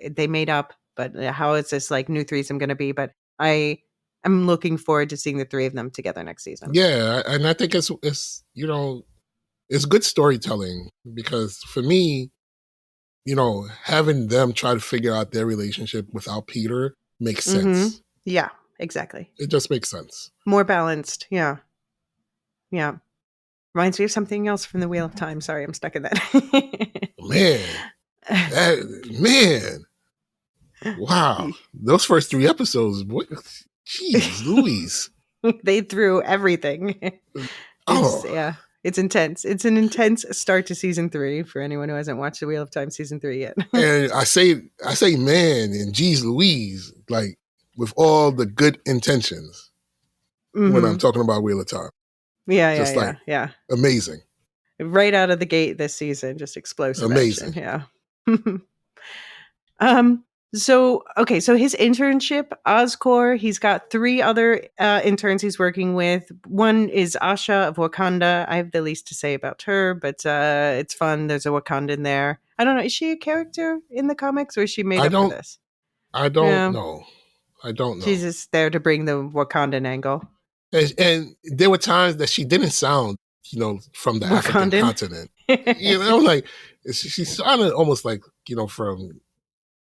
they made up, but how is this like new threesome going to be? But I'm looking forward to seeing the three of them together next season. Yeah. And I think it's good storytelling because for me, having them try to figure out their relationship without Peter makes sense. Yeah, exactly. It just makes sense. More balanced. Yeah. Yeah. Reminds me of something else from the Wheel of Time. Sorry, I'm stuck in that. Man. Wow. Those first 3 episodes, boy, jeez Louise. They threw everything. It's intense. It's an intense start to season 3 for anyone who hasn't watched the Wheel of Time season 3 yet. And I say man and geez Louise, like with all the good intentions when I'm talking about Wheel of Time. Yeah. Amazing. Right out of the gate this season, just explosive amazing action. Yeah. So his internship, Oscorp, he's got 3 other interns he's working with. One is Asha of Wakanda. I have the least to say about her, but it's fun. There's a Wakandan there. I don't know. Is she a character in the comics or is she made up for this? I don't know. She's just there to bring the Wakandan angle. And there were times that she didn't sound, from the Wakandan? African continent. Like she sounded almost like, from.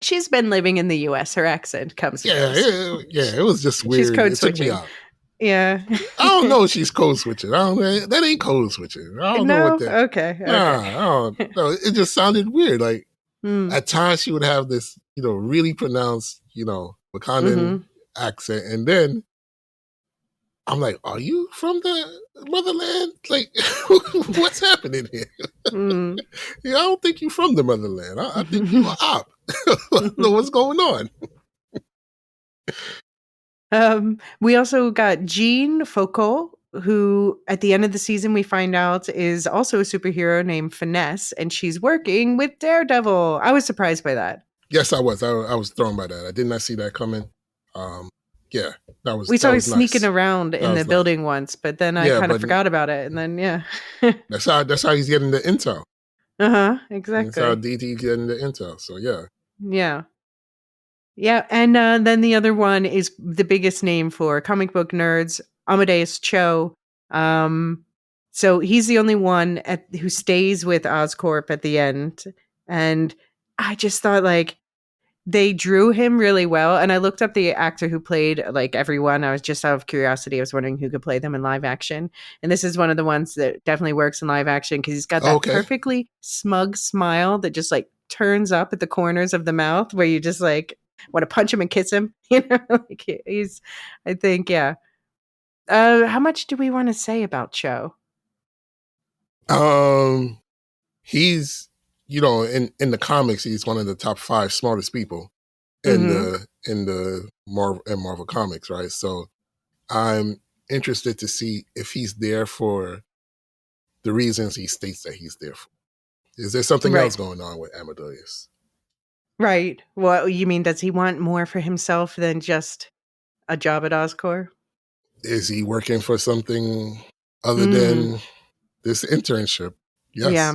She's been living in the U.S. Her accent comes. It was just weird. She's code switching. Yeah. I don't know if she's code switching. That ain't code switching. I don't know what that. Okay. Nah, I don't know. It just sounded weird. Like at times she would have this, really pronounced, Wakandan accent, and then I'm like, "Are you from the motherland? Like, what's happening here?" I don't think you're from the motherland. I think you're op. I don't know what's going on. We also got Jean Foucault, who at the end of the season we find out is also a superhero named Finesse, and she's working with Daredevil. I was surprised by that. Yes, I was. I was thrown by that. I did not see that coming. That was. We saw her sneaking nice. around in the building once, but then I kind of forgot about it, and then that's how he's getting the intel. Exactly. That's how DT's getting the intel. So yeah, and then the other one is the biggest name for comic book nerds, Amadeus Cho. So he's the only one who stays with Oscorp at the end, and I just thought like they drew him really well. And I looked up the actor who played like everyone. I was just out of curiosity. I was wondering who could play them in live action. And this is one of the ones that definitely works in live action because he's got that perfectly smug smile that just like turns up at the corners of the mouth where you just like want to punch him and kiss him. Like he's, I think, yeah. How much do we want to say about Cho? He's, in the comics, he's one of the top 5 smartest people in the Marvel comics, right? So I'm interested to see if he's there for the reasons he states that he's there for. Is there something else going on with Amadeus? Right. Well, you mean, does he want more for himself than just a job at Oscorp? Is he working for something other than this internship? Yes. Yeah.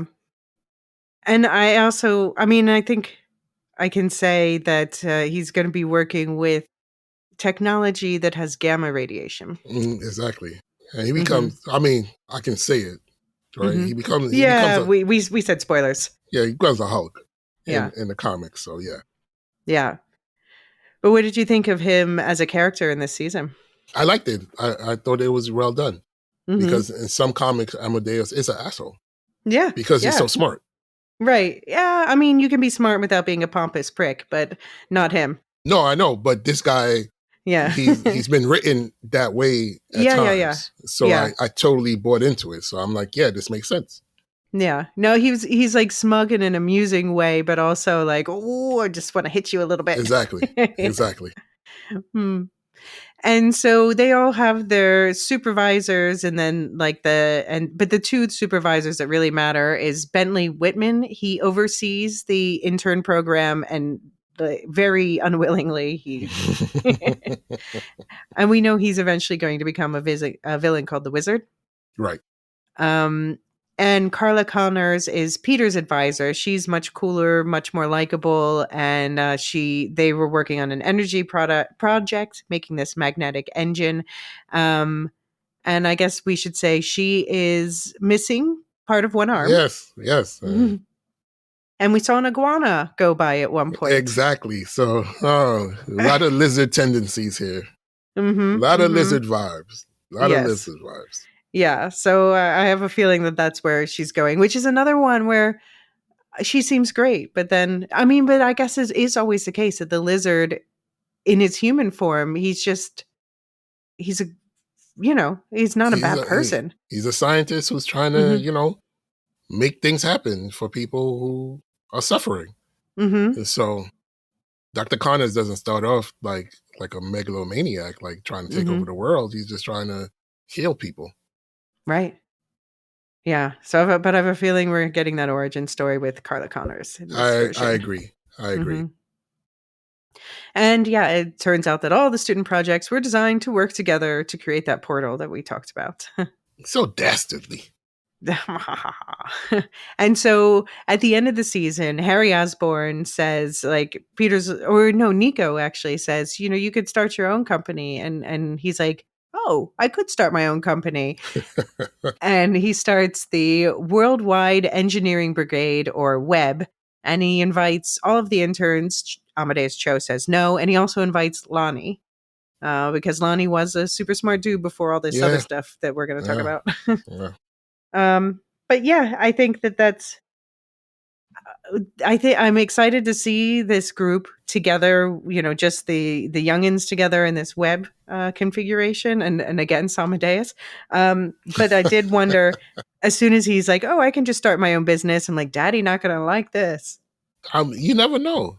And I think I can say that he's going to be working with technology that has gamma radiation. Exactly. And he becomes, I can say it, right? He becomes we said spoilers. Yeah, he becomes a Hulk Yeah. in the comics, so yeah. Yeah. But what did you think of him as a character in this season? I liked it. I thought it was well done. Because in some comics, Amadeus is an asshole. Yeah. Because he's so smart. Right. Yeah. I mean, you can be smart without being a pompous prick, but not him. No, I know. But this guy, he's been written that way at times. Yeah. So I totally bought into it. So I'm like, yeah, this makes sense. Yeah. No, he's like smug in an amusing way, but also like, oh, I just want to hit you a little bit. Exactly. And so they all have their supervisors, and then but the two supervisors that really matter is Bentley Whitman. He oversees the intern program, and very unwillingly and we know he's eventually going to become a villain called the Wizard. Right. And Carla Connors is Peter's advisor. She's much cooler, much more likable, and they were working on an energy project, making this magnetic engine. And I guess we should say she is missing part of one arm. Yes. And we saw an iguana go by at one point. Exactly. So, a lot of lizard tendencies here. A lot of lizard vibes. Yeah, so I have a feeling that that's where she's going, which is another one where she seems great. But then, but I guess it is always the case that the lizard in his human form, he's not a bad person. He's a scientist who's trying to, make things happen for people who are suffering. And so Dr. Connors doesn't start off like a megalomaniac, like trying to take over the world. He's just trying to heal people. Right. Yeah. So, but I have a feeling we're getting that origin story with Carla Connors. In this I agree. And yeah, it turns out that all the student projects were designed to work together to create that portal that we talked about. So dastardly. And so at the end of the season, Harry Osborn says, like, Nico actually says, you could start your own company. And he's like, oh, I could start my own company. And he starts the Worldwide Engineering Brigade, or WEB, and he invites all of the interns. Amadeus Cho says no, and he also invites Lonnie, because Lonnie was a super smart dude before all this other stuff that we're going to talk about. But yeah, I think that's. I'm excited to see this group together. Just the youngins together in this web configuration, and again, Amadeus. But I did wonder, as soon as he's like, "Oh, I can just start my own business," I'm like, "Daddy, not gonna like this." You never know.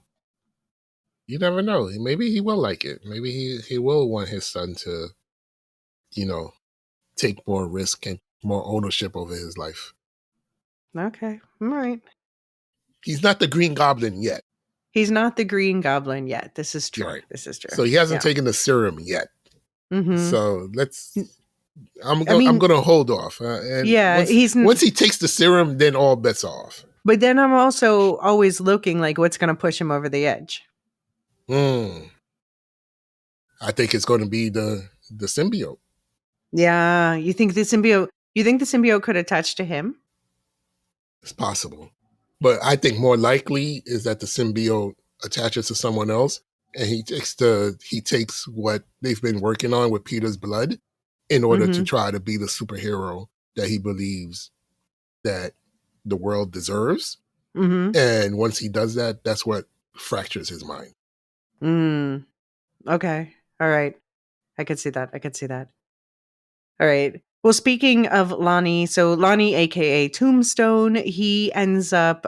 Maybe he will like it. Maybe he will want his son to, take more risk and more ownership over his life. Okay. All right. He's not the Green Goblin yet. He's not the Green Goblin yet. This is true. Right. This is true. So he hasn't taken the serum yet. So I'm going to hold off. Once he takes the serum, then all bets are off. But then I'm also always looking like what's going to push him over the edge. I think it's going to be the symbiote. Yeah, you think the symbiote could attach to him? It's possible. But I think more likely is that the symbiote attaches to someone else, and he takes what they've been working on with Peter's blood in order to try to be the superhero that he believes that the world deserves. And once he does that, that's what fractures his mind. Okay. All right. I could see that. All right. Well, speaking of Lonnie, so Lonnie, aka Tombstone, he ends up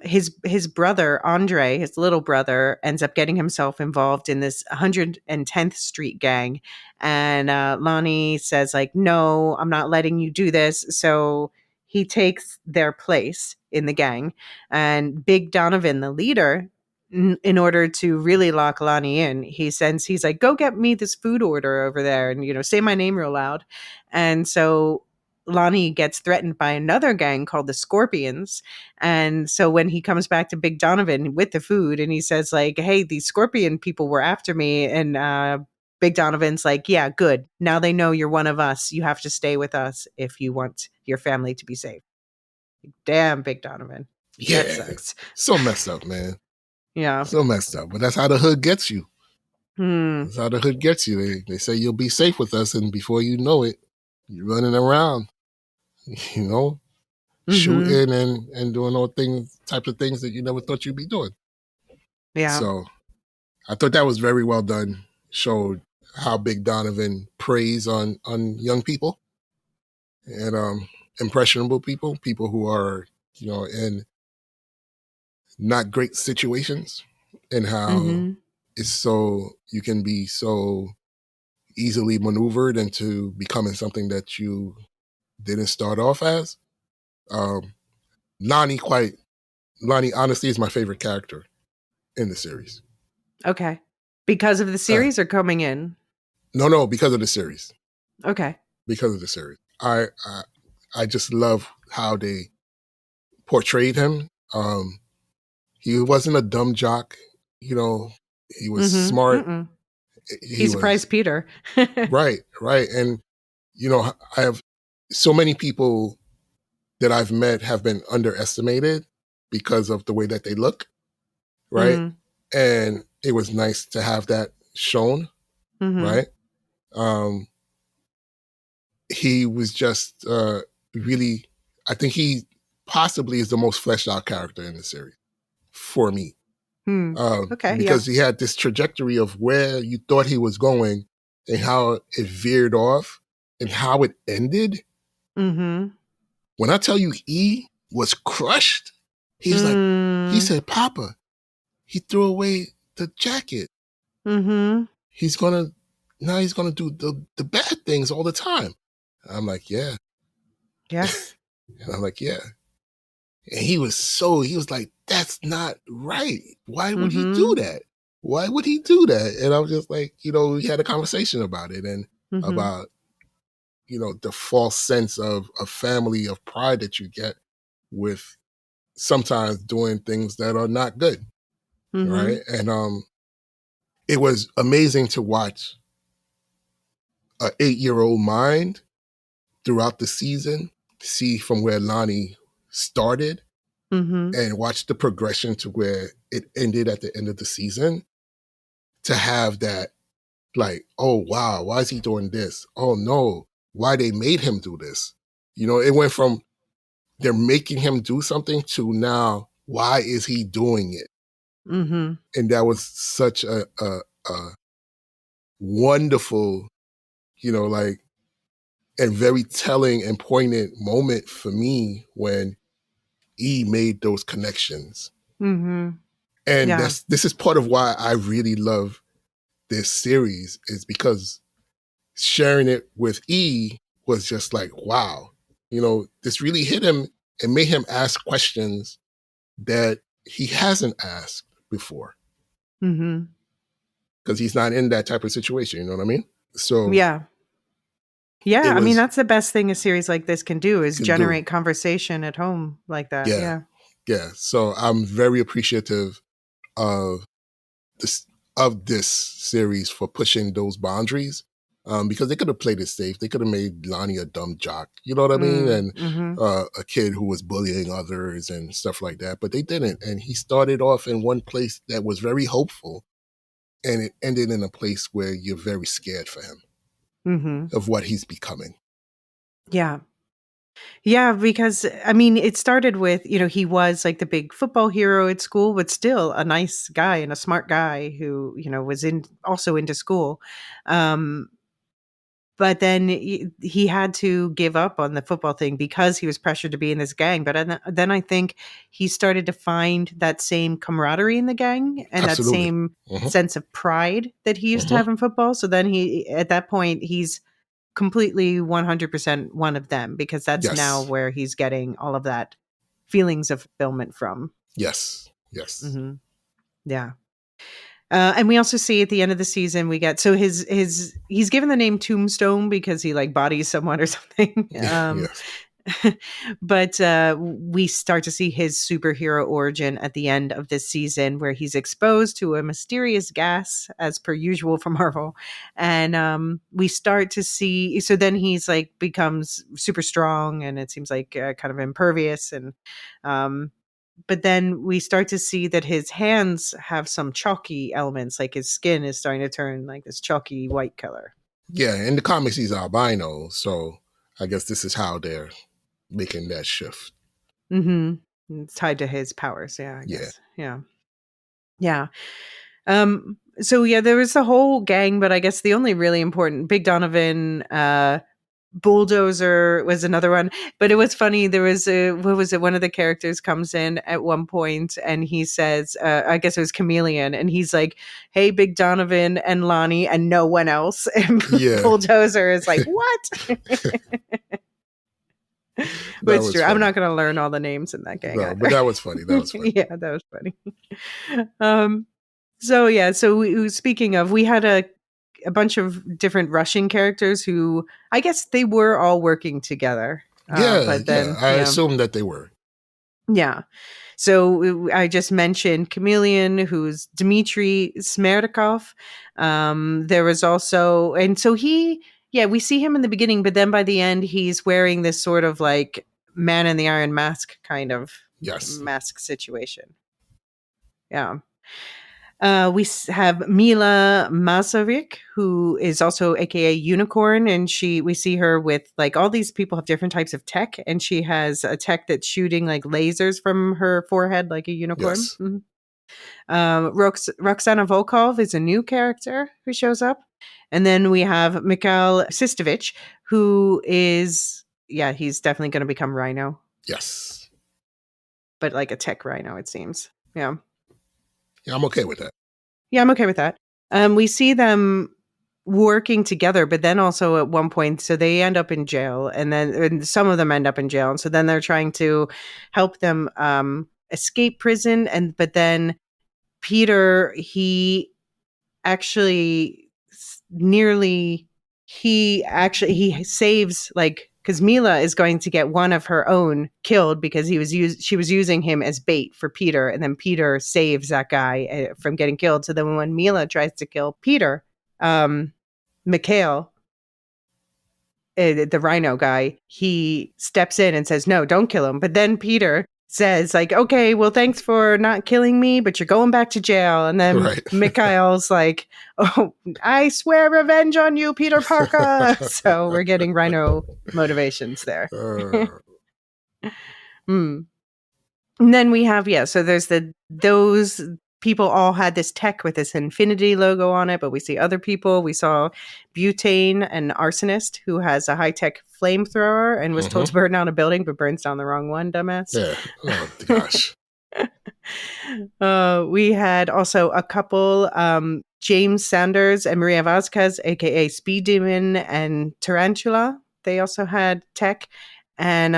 his brother Andre, his little brother, ends up getting himself involved in this 110th Street gang, and Lonnie says like, "No, I'm not letting you do this." So he takes their place in the gang. And Big Donovan, the leader, in order to really lock Lonnie in, he's like, go get me this food order over there and, say my name real loud. And so Lonnie gets threatened by another gang called the Scorpions. And so when he comes back to Big Donovan with the food and he says like, hey, these Scorpion people were after me. And Big Donovan's like, yeah, good. Now they know you're one of us. You have to stay with us if you want your family to be safe. Damn, Big Donovan. Yeah. That sucks. So messed up, man. Yeah. So messed up. But that's how the hood gets you. That's how the hood gets you. They say you'll be safe with us, and before you know it, you're running around, shooting and doing all types of things that you never thought you'd be doing. Yeah. So I thought that was very well done. Showed how Big Donovan preys on young people and impressionable people who are, in not great situations, and how it's so you can be so easily maneuvered into becoming something that you didn't start off as. Lonnie honestly is my favorite character in the series. Okay. Because of the series or coming in? No, because of the series. Okay. Because of the series. I just love how they portrayed him. He wasn't a dumb jock, he was smart. He surprised Peter. Right. And, I have so many people that I've met have been underestimated because of the way that they look. Right. And it was nice to have that shown. Right. He was just really, I think he possibly is the most fleshed out character in the series for me. Okay. Because he had this trajectory of where you thought he was going and how it veered off and how it ended. When I tell you E was crushed, he's like, he said, Papa, he threw away the jacket. He's gonna do the bad things all the time. I'm like, yeah. Yeah. And I'm like, yeah. And he was like, that's not right. Why would he do that? Why would he do that? And I was just like, we had a conversation about it and about, the false sense of a family, of pride that you get with sometimes doing things that are not good. Right. And it was amazing to watch an 8-year-old mind throughout the season, see from where Lonnie started and watch the progression to where it ended at the end of the season, to have that, like, oh, wow, why is he doing this? Oh, no, why they made him do this? It went from they're making him do something to now, why is he doing it? And that was such a wonderful, and very telling and poignant moment for me when E made those connections. And this is part of why I really love this series, is because sharing it with E was just like, wow, this really hit him and made him ask questions that he hasn't asked before. Because he's not in that type of situation, you know what I mean? So yeah. I mean, that's the best thing a series like this can do, is generate conversation at home like that. Yeah. So I'm very appreciative of this series for pushing those boundaries, because they could have played it safe. They could have made Lonnie a dumb jock, you know what I mean? And a kid who was bullying others and stuff like that. But they didn't. And he started off in one place that was very hopeful, and it ended in a place where you're very scared for him of what he's becoming. Yeah, because I mean, it started with, he was like the big football hero at school, but still a nice guy and a smart guy who, was also into school. But then he had to give up on the football thing because he was pressured to be in this gang. But then I think he started to find that same camaraderie in the gang and Absolutely. that same sense of pride that he used to have in football. So then at that point, he's completely 100% one of them, because that's now Yes. where he's getting all of that feelings of fulfillment from. Yes. Yes. Mm-hmm. Yeah. And we also see at the end of the season, we get, so he's given the name Tombstone because he like bodies someone or something. Yes. But we start to see his superhero origin at the end of this season, where he's exposed to a mysterious gas, as per usual for Marvel. And we start to see, so then he's like becomes super strong, and it seems like kind of impervious. And but then we start to see that his hands have some chalky elements, like his skin is starting to turn like this chalky white color. Yeah. In the comics, he's albino. So I guess this is how they're making that shift. Mm-hmm. It's tied to his powers. Yeah, I Yeah. guess. Yeah. Yeah. So yeah, there was the whole gang, but I guess the only really important Big Donovan, Bulldozer was another one. But it was funny. There was what was it? One of the characters comes in at one point and he says, I guess it was Chameleon, and he's like, "Hey, Big Donovan and Lonnie and no one else." And Yeah. Bulldozer is like, "What?" But it's true. Funny. I'm not going to learn all the names in that gang. No, either. but that was funny. That was funny. Yeah, that was funny. So yeah, so speaking of, we had a bunch of different Russian characters who I guess they were all working together. But then I assumed that they were. Yeah. So I just mentioned Chameleon, who's Dmitry Smerdyakov. There was also, and so we see him in the beginning, but then by the end, he's wearing this sort of like man in the iron mask kind of mask situation. Yeah. We have Mila Mazovic, who is also AKA Unicorn, and we see her with like all these people have different types of tech, and she has a tech that's shooting like lasers from her forehead like a unicorn. Yes. Mm-hmm. Roxana Volkov is a new character who shows up, and then we have Mikhail Sistovich, who is he's definitely going to become Rhino. Yes, but like a tech Rhino, it seems. Yeah. Yeah, I'm okay with that. Yeah, I'm okay with that. We see them working together, but then also at one point, so they end up in jail, and some of them end up in jail, and so then they're trying to help them escape prison, but then Peter, he actually he saves, like, because Mila is going to get one of her own killed because she was using him as bait for Peter, and then Peter saves that guy from getting killed. So then when Mila tries to kill Peter, Mikhail, the Rhino guy, he steps in and says, "No, don't kill him." But then Peter says, like, "Okay, well, thanks for not killing me, but you're going back to jail." And then Mikhail's like, "Oh, I swear revenge on you, Peter Parker." So we're getting Rhino motivations there. And then we have, so there's those people all had this tech with this infinity logo on it, but we see other people. We saw Butane, an arsonist who has a high-tech flamethrower and was told to burn down a building, but burns down the wrong one, dumbass. Yeah. Oh, gosh. We had also a couple, James Sanders and Maria Vasquez, aka Speed Demon and Tarantula. They also had tech. And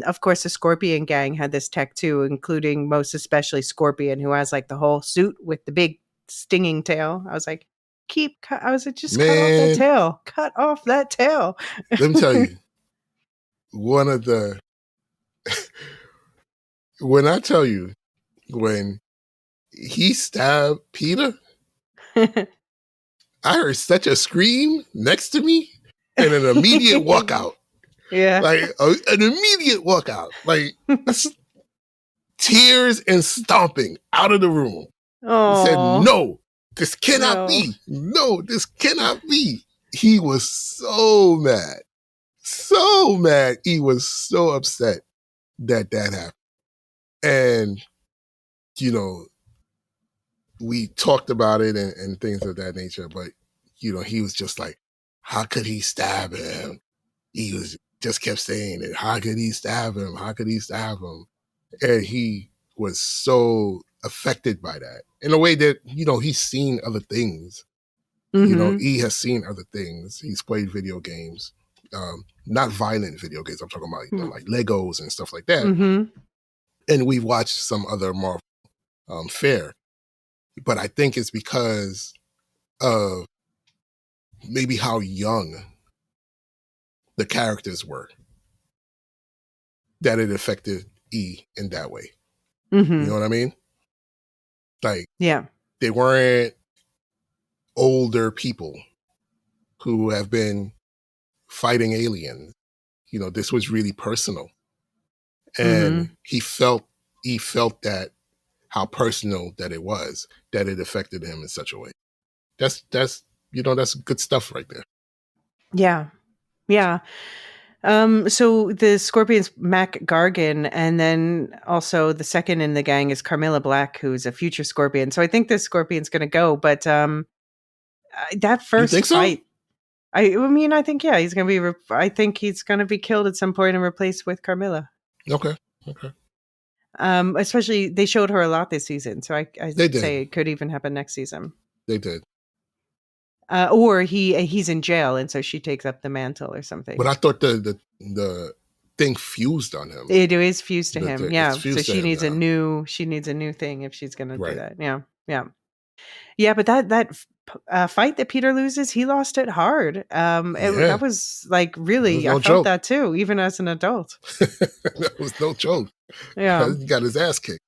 of course, the Scorpion gang had this tech too, including most especially Scorpion, who has like the whole suit with the big stinging tail. I was like, just cut off that tail. Cut off that tail. Let me tell you, one of the, when he stabbed Peter, I heard such a scream next to me and an immediate walkout. Yeah. Like an immediate walkout. Like tears and stomping out of the room. Oh. He said, "No, this cannot be. No, this cannot be." He was so mad. So mad. He was so upset that happened. And, we talked about it and things of that nature, but, he was just like, how could he stab him? He just kept saying it. How could he stab him? How could he stab him? And he was so affected by that in a way that, he's seen other things You know, Mm-hmm. E has seen other things. He's played video games, not violent video games. I'm talking about, you know, like Legos and stuff like that. Mm-hmm. And we've watched some other Marvel fare. But I think it's because of maybe how young the characters were that it affected E in that way. Mm-hmm. You know what I mean? Like, Yeah. they weren't older people who have been fighting aliens. You know, this was really personal. And Mm-hmm. he felt that, how personal that it was, that it affected him in such a way. That's that's good stuff right there. Yeah. Yeah. So the Scorpion's Mac Gargan, and then also the second in the gang is Carmilla Black, who's a future Scorpion. So I think this Scorpion's going to go, but that You first think so? fight, I mean, I think, yeah, he's going to be. I think he's going to be killed at some point and replaced with Carmilla. Okay. Especially they showed her a lot this season, so I They did. say it could even happen next season. They did. Or he's in jail, and so she takes up the mantle or something. But I thought the thing fused on him. It is fused to him, It's yeah. fused So to she him needs a now. new thing if she's going to do Right. that. Yeah. But that fight that Peter loses, he lost it hard. That was like really, no I felt joke. that too, even as an adult. That was no joke. Yeah. He got his ass kicked.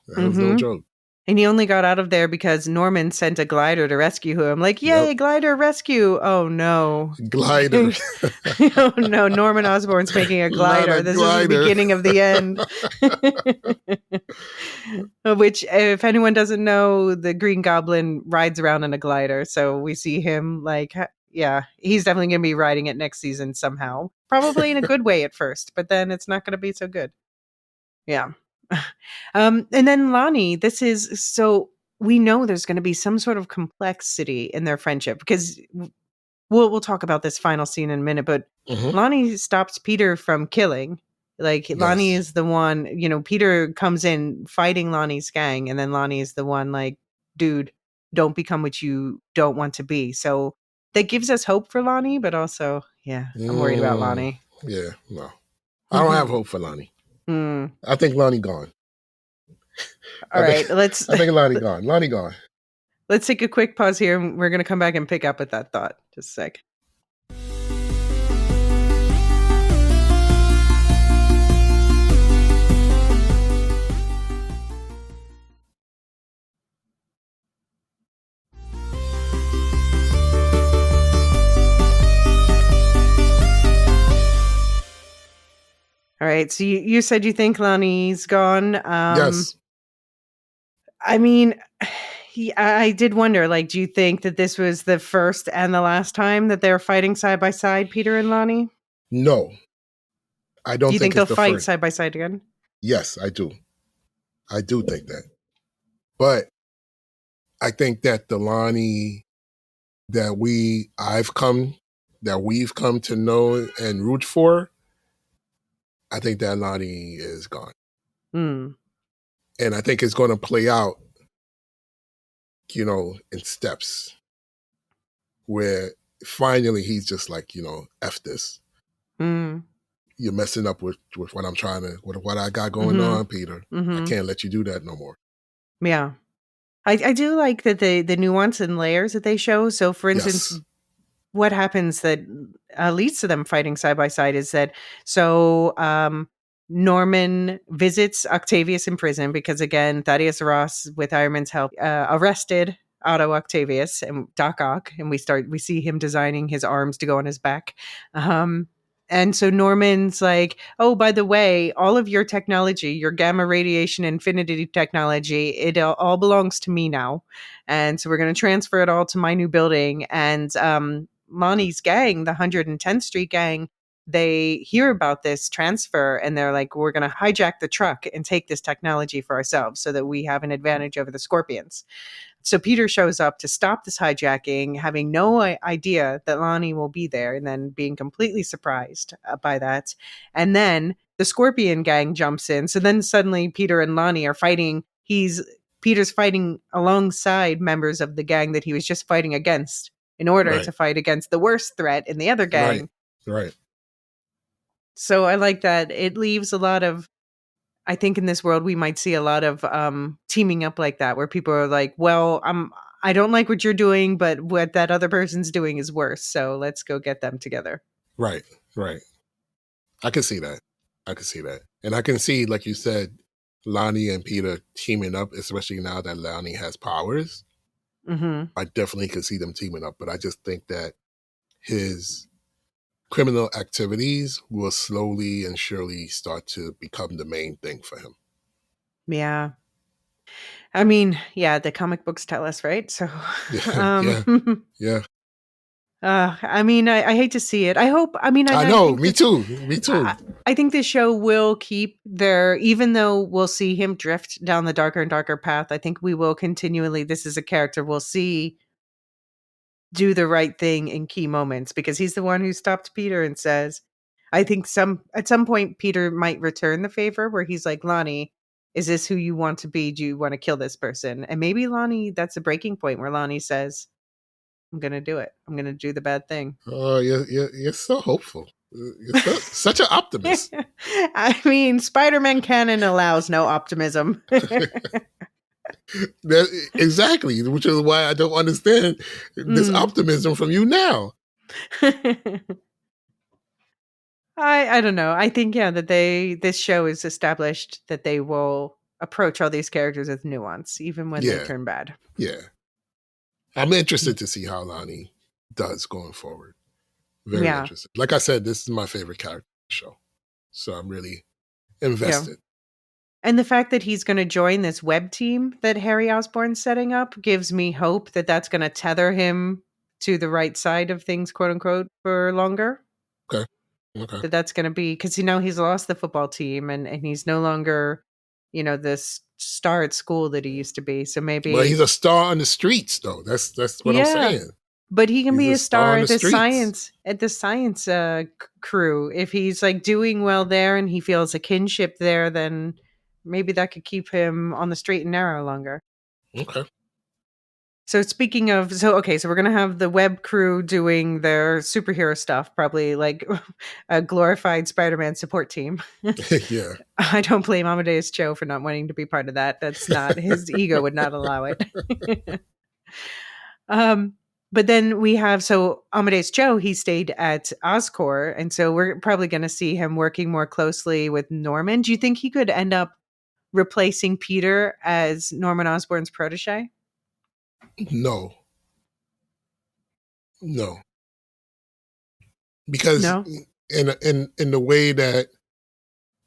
That was Mm-hmm. no joke. And he only got out of there because Norman sent a glider to rescue him. Like, yay, Yep. glider rescue. Oh, no. Glider. Oh, no. Norman Osborn's making a glider. This is the beginning of the end. Which, if anyone doesn't know, the Green Goblin rides around in a glider. So we see him like, yeah, he's definitely going to be riding it next season somehow. Probably in a good way at first, but then it's not going to be so good. Yeah. And then Lonnie, this is so we know there's going to be some sort of complexity in their friendship because we'll talk about this final scene in a minute, but Lonnie stops Peter from killing. Like Lonnie is the one, Peter comes in fighting Lonnie's gang, and then Lonnie is the one like, dude, don't become what you don't want to be. So that gives us hope for Lonnie, but also, yeah, I'm worried about Lonnie. Yeah, no. I don't have hope for Lonnie. I think Lonnie gone. All right, I think Lonnie gone. Lonnie gone. Let's take a quick pause here, and we're going to come back and pick up with that thought. Just a sec. All right, so you said you think Lonnie's gone. Yes. I mean, I did wonder, like, do you think that this was the first and the last time that they're fighting side by side, Peter and Lonnie? No. I don't Do you think it's they'll fight side by side again? Yes, I do. I do think that. But I think that the Lonnie that we've come to know and root for, I think that Lonnie is gone. And I think it's going to play out, in steps where finally he's just like, F this. You're messing up with what I'm trying to, with what I got going on, Peter. I can't let you do that no more. Yeah. I do like that the nuance and layers that they show. So, for instance, what happens that leads to them fighting side by side is that Norman visits Octavius in prison because, again, Thaddeus Ross, with Iron Man's help, arrested Otto Octavius and Doc Ock, and we see him designing his arms to go on his back. And so Norman's like, oh, by the way, all of your technology, your gamma radiation infinity technology, it all belongs to me now. And so we're going to transfer it all to my new building. And Lonnie's gang, the 110th Street gang, they hear about this transfer and they're like, we're going to hijack the truck and take this technology for ourselves so that we have an advantage over the Scorpions. So Peter shows up to stop this hijacking, having no idea that Lonnie will be there, and then being completely surprised by that. And then the Scorpion gang jumps in. So then suddenly Peter and Lonnie are fighting. He's Peter's fighting alongside members of the gang that he was just fighting against in order Right. to fight against the worst threat in the other gang. Right. So I like that. It leaves a lot of, I think in this world we might see a lot of teaming up like that, where people are like, well, I don't like what you're doing, but what that other person's doing is worse. So let's go get them together. Right. I can see that. And I can see, like you said, Lonnie and Peter teaming up, especially now that Lonnie has powers. Mm-hmm. I definitely could see them teaming up, but I just think that his criminal activities will slowly and surely start to become the main thing for him. Yeah. I mean, yeah, the comic books tell us, right? So, Yeah. I mean, I hate to see it. I hope, I mean, I I know, think me too. I think this show will keep even though we'll see him drift down the darker and darker path, I think we will continually, this is a character we'll see do the right thing in key moments, because he's the one who stopped Peter and says, I think at some point Peter might return the favor where he's like, Lonnie, is this who you want to be? Do you want to kill this person? And maybe Lonnie, that's a breaking point where Lonnie says, I'm going to do it. I'm going to do the bad thing. Oh, you're so hopeful. You're such an optimist. I mean, Spider-Man canon allows no optimism. Exactly, which is why I don't understand this optimism from you now. I don't know. I think, yeah, that this show is established that they will approach all these characters with nuance, even when they turn bad. Yeah. I'm interested to see how Lonnie does going forward. Very interested. Like I said, this is my favorite character show. So I'm really invested. Yeah. And the fact that he's going to join this web team that Harry Osborn's setting up gives me hope that that's going to tether him to the right side of things, quote unquote, for longer. Okay. That's going to be, because he's lost the football team and he's no longer, this star at school that he used to be. So maybe, well, he's a star on the streets, though. That's what I'm saying. But he can be a star on at the science crew. If he's like doing well there and he feels a kinship there, then maybe that could keep him on the straight and narrow longer. Okay. So speaking of, so we're going to have the web crew doing their superhero stuff, probably like a glorified Spider-Man support team. Yeah. I don't blame Amadeus Cho for not wanting to be part of that. That's not, his ego would not allow it. But then we have, so Amadeus Cho, he stayed at Oscorp, and so we're probably going to see him working more closely with Norman. Do you think he could end up replacing Peter as Norman Osborn's protege? No. Because in the way that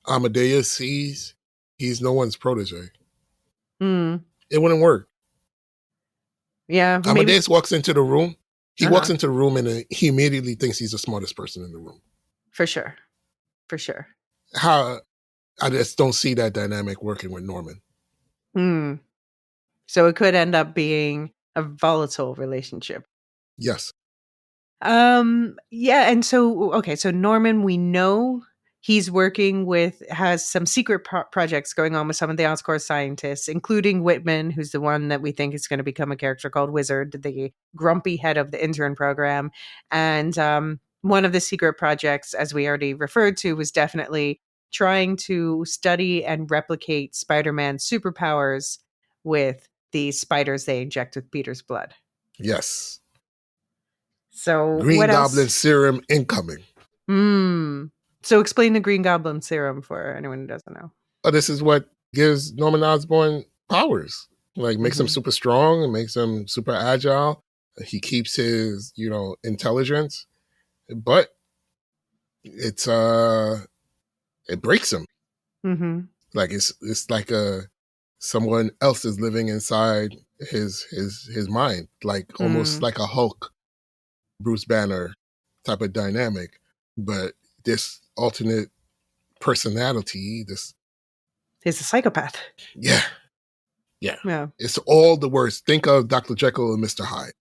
Amadeus sees, he's no one's protege. It wouldn't work. Yeah. Amadeus walks into the room. He walks into the room and he immediately thinks he's the smartest person in the room. For sure. How I just don't see that dynamic working with Norman. So it could end up being a volatile relationship. Yes. Yeah, and so Norman, we know he's working has some secret projects going on with some of the Oscorp scientists, including Whitman, who's the one that we think is going to become a character called Wizard, the grumpy head of the intern program. And one of the secret projects, as we already referred to, was definitely trying to study and replicate Spider-Man's superpowers with the spiders they inject with Peter's blood. Yes. So Green what Goblin else? serum incoming. So explain the Green Goblin serum for anyone who doesn't know. This is what gives Norman Osborn powers. Like makes him super strong and makes him super agile. He keeps his, intelligence, but it breaks him. Like it's like someone else is living inside his mind, like almost like a Hulk, Bruce Banner type of dynamic. But this alternate personality, he's a psychopath. Yeah. It's all the worst. Think of Dr. Jekyll and Mr. Hyde.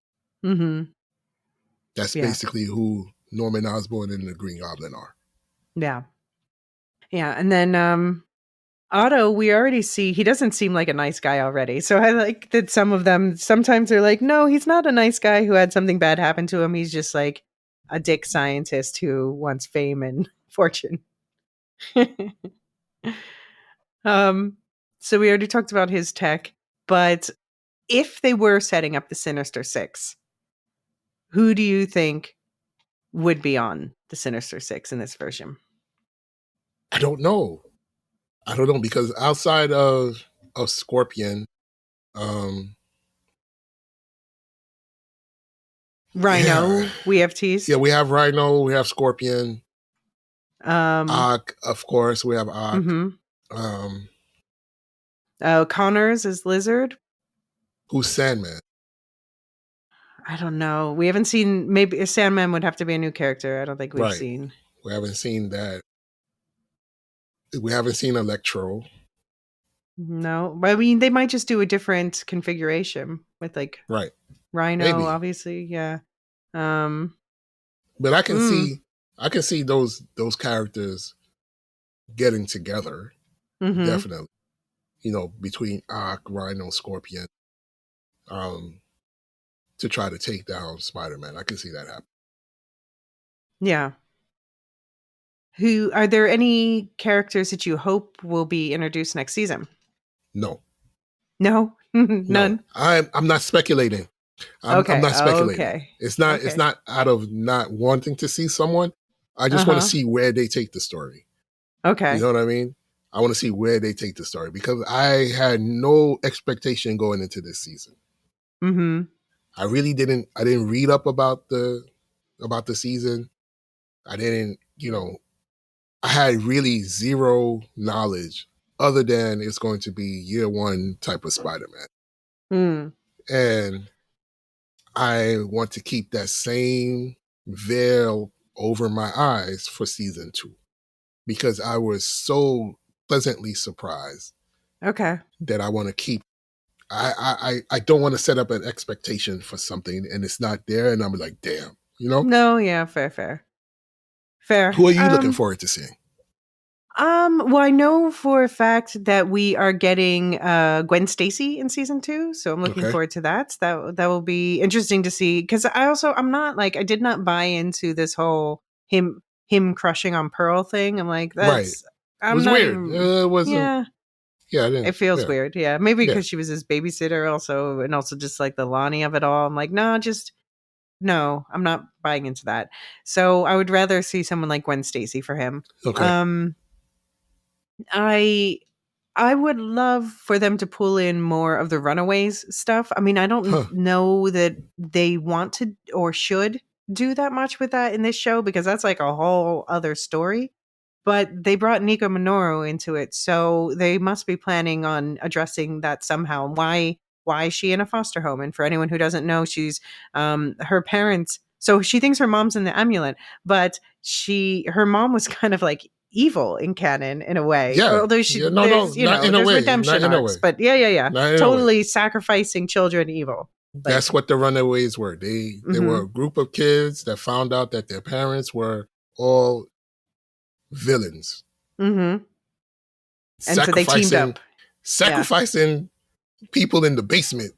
That's basically who Norman Osborn and the Green Goblin are. Yeah. And then Otto, we already see he doesn't seem like a nice guy already. So I like that some of them sometimes they're like, no, he's not a nice guy who had something bad happen to him. He's just like a dick scientist who wants fame and fortune. um, so we already talked about his tech, but if they were setting up the Sinister Six, who do you think would be on the Sinister Six in this version? I don't know. Because outside of Scorpion, Rhino, yeah, we have teased. yeah, we have Rhino, we have Scorpion, Um, Ock, of course, we have Ock. mm-hmm. Connors is Lizard. Who's Sandman? I don't know. We haven't seen. Maybe Sandman would have to be a new character. I don't think we've Right. seen. We haven't seen that. We haven't seen Electro. No, but I mean, they might just do a different configuration with like Right. Rhino, Maybe. obviously. Yeah. But I can see those characters getting together. Mm-hmm. Definitely. Between Ock, Rhino, Scorpion, to try to take down Spider-Man. I can see that happen. Yeah. Who are there any characters that you hope will be introduced next season? No. No, none. No. I'm not speculating. I'm not speculating. Okay. It's not out of not wanting to see someone. I just want to see where they take the story. Okay. You know what I mean? I want to see where they take the story because I had no expectation going into this season. Mm-hmm. I really didn't. I didn't read up about the season. I didn't. I had really zero knowledge other than it's going to be year one type of Spider-Man. And I want to keep that same veil over my eyes for season 2 because I was so pleasantly surprised. Okay. That I want to keep. I don't want to set up an expectation for something and it's not there and I'm like, damn, No, yeah, fair. Who are you looking forward to seeing? Well, I know for a fact that we are getting Gwen Stacy in season 2, so I'm looking forward to that. That will be interesting to see because I'm not like I did not buy into this whole him crushing on Pearl thing. I'm like that's right. It was weird. It wasn't. Yeah. Yeah, it feels weird. Yeah, maybe because she was his babysitter also, and also just like the Lonnie of it all. I'm like, no, I'm not buying into that. So I would rather see someone like Gwen Stacy for him. Okay. I would love for them to pull in more of the Runaways stuff. I mean, I don't know that they want to or should do that much with that in this show because that's like a whole other story. But they brought Nico Minoru into it, so they must be planning on addressing that somehow. Why is she in a foster home? And for anyone who doesn't know, she's her parents. So she thinks her mom's in the amulet, but her mom was kind of like evil in canon in a way. Yeah. Although there's redemption arcs, but yeah. Totally sacrificing children evil. That's what the Runaways were. They were a group of kids that found out that their parents were all villains. Mm-hmm. And so they teamed up. Sacrificing people in the basement.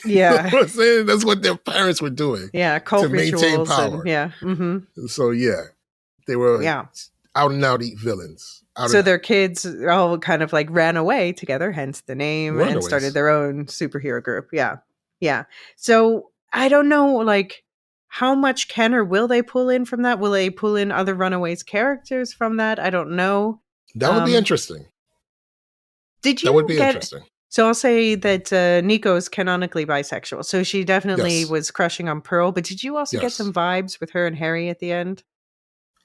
Yeah. You know what I'm saying? That's what their parents were doing. Yeah, cult to maintain power. So they were out and out villains. So their kids all kind of like ran away together, hence the name, and started their own superhero group. Yeah. So I don't know, like, how much can or will they pull in from that? Will they pull in other Runaways characters from that? I don't know. That would be interesting. That would be interesting. So I'll say that Nico's canonically bisexual. So she definitely was crushing on Pearl. But did you also get some vibes with her and Harry at the end?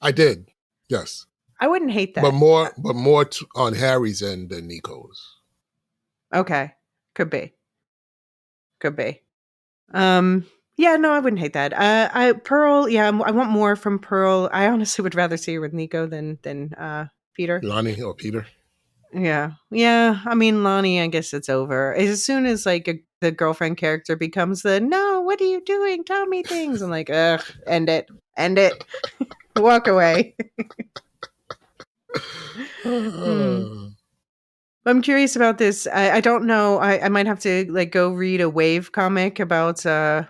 I did. Yes. I wouldn't hate that. But more on Harry's end than Nico's. Okay. Could be. Yeah, no, I wouldn't hate that. Pearl, I want more from Pearl. I honestly would rather see her with Nico than Peter. Lonnie or Peter? Yeah. I mean, Lonnie, I guess it's over. As soon as like the girlfriend character becomes no, what are you doing? Tell me things. I'm like, ugh, end it, walk away. I'm curious about this. I don't know. I might have to like go read a Wave comic about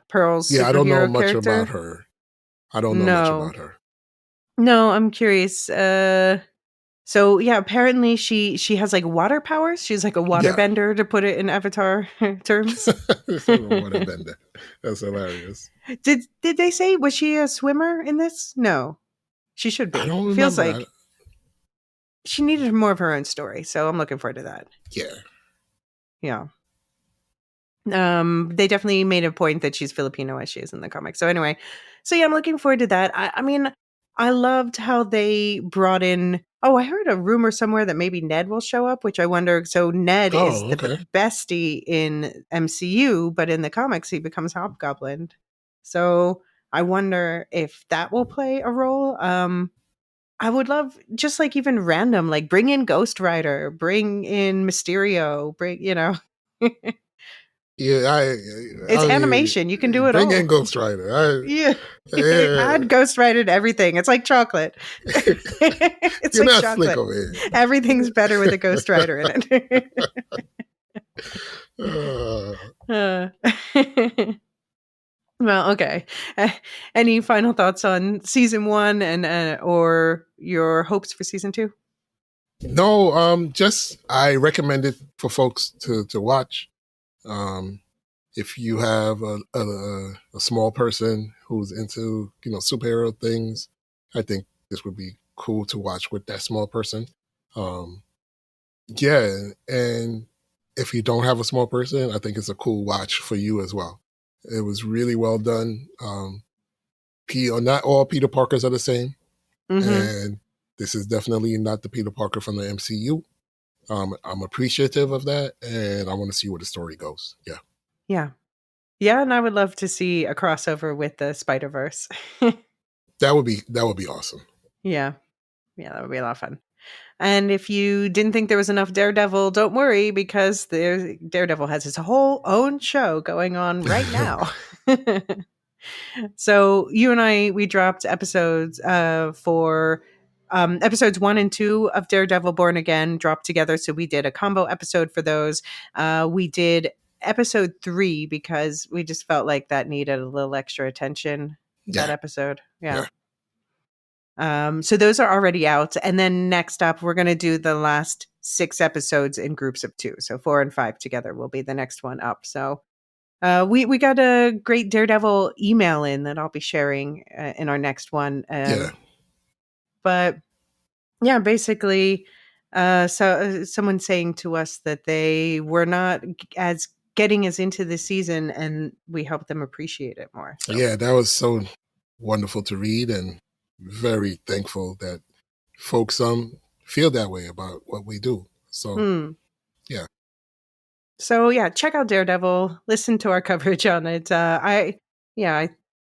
Pearl's Yeah, I don't know superhero much about character. her. I don't know much No, about her. no, I'm curious. So yeah, apparently she has like water powers. She's like a Yeah. waterbender, to put it in Avatar terms. It's a waterbender. That's hilarious. Did they say, was she a swimmer in this? No, she should I be. don't It feels remember. like she needed more of her own story, so I'm looking forward to that. Yeah. Yeah. They definitely made a point that she's Filipino as she is in the comic. So anyway, so yeah, I'm looking forward to that. I mean, I loved how they brought in. Oh, I heard a rumor somewhere that maybe Ned will show up, which I wonder. So Ned is Oh, the okay. bestie in MCU, but in the comics he becomes Hobgoblin. So I wonder if that will play a role. I would love just like even random, like bring in Ghost Rider, bring in Mysterio, Yeah, It's I mean, animation. You can do it bring in all. Ghost Rider. Yeah. Yeah. Add Ghost Rider to everything. It's like chocolate. It's You're like not slick chocolate. over here. Everything's better with a Ghost Rider in it. Uh, Uh, well, okay. Any final thoughts on season 1 and or your hopes for season 2? no, just I recommend it for folks to watch. If you have a small person who's into superhero things, I think this would be cool to watch with that small person. Yeah, and if you don't have a small person, I think it's a cool watch for you as well. It was really well done. Not all Peter Parkers are the same, and this is definitely not the Peter Parker from the MCU. I'm appreciative of that, and I want to see where the story goes. Yeah. Yeah. Yeah, and I would love to see a crossover with the Spider-Verse. That would be awesome. Yeah. Yeah, that would be a lot of fun. And if you didn't think there was enough Daredevil, don't worry, because Daredevil has his whole own show going on right now. So you and I, we dropped episodes for episodes 1 and 2 of Daredevil Born Again dropped together. So we did a combo episode for those. We did episode 3 because we just felt like that needed a little extra attention. That Yeah. episode. Yeah. Yeah. So those are already out. And then next up, we're going to do the last 6 episodes in groups of 2. So 4 and 5 together will be the next one up. So we got a great Daredevil email in that I'll be sharing in our next one. Yeah. But yeah, basically, someone saying to us that they were not as getting us into the season, and we helped them appreciate it more. So. Yeah, that was so wonderful to read, and very thankful that folks feel that way about what we do. So yeah. So yeah, check out Daredevil. Listen to our coverage on it. I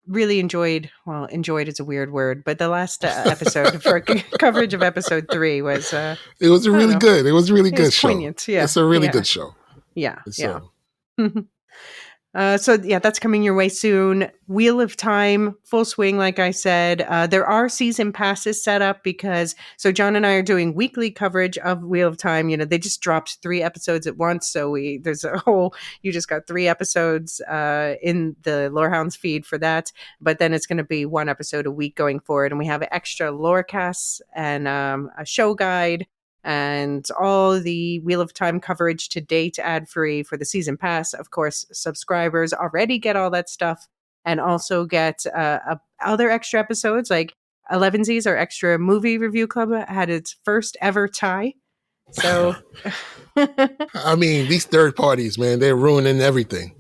really enjoyed. Well, enjoyed is a weird word, but the last episode for coverage of episode 3 was. It was really good. It was a really good show. Poignant. Yeah, it's a really good show. Yeah, So. yeah. So yeah, that's coming your way soon. Wheel of Time, full swing, like I said. There are season passes set up because John and I are doing weekly coverage of Wheel of Time. They just dropped 3 episodes at once, so there's a whole. You just got 3 episodes in the Lorehounds feed for that, but then it's going to be 1 episode a week going forward, and we have extra lore casts and a show guide. And all the Wheel of Time coverage to date ad-free for the season pass. Of course, subscribers already get all that stuff and also get other extra episodes, like 11Z's, our extra movie review club, had its first ever tie. So, I mean, these third parties, man, they're ruining everything.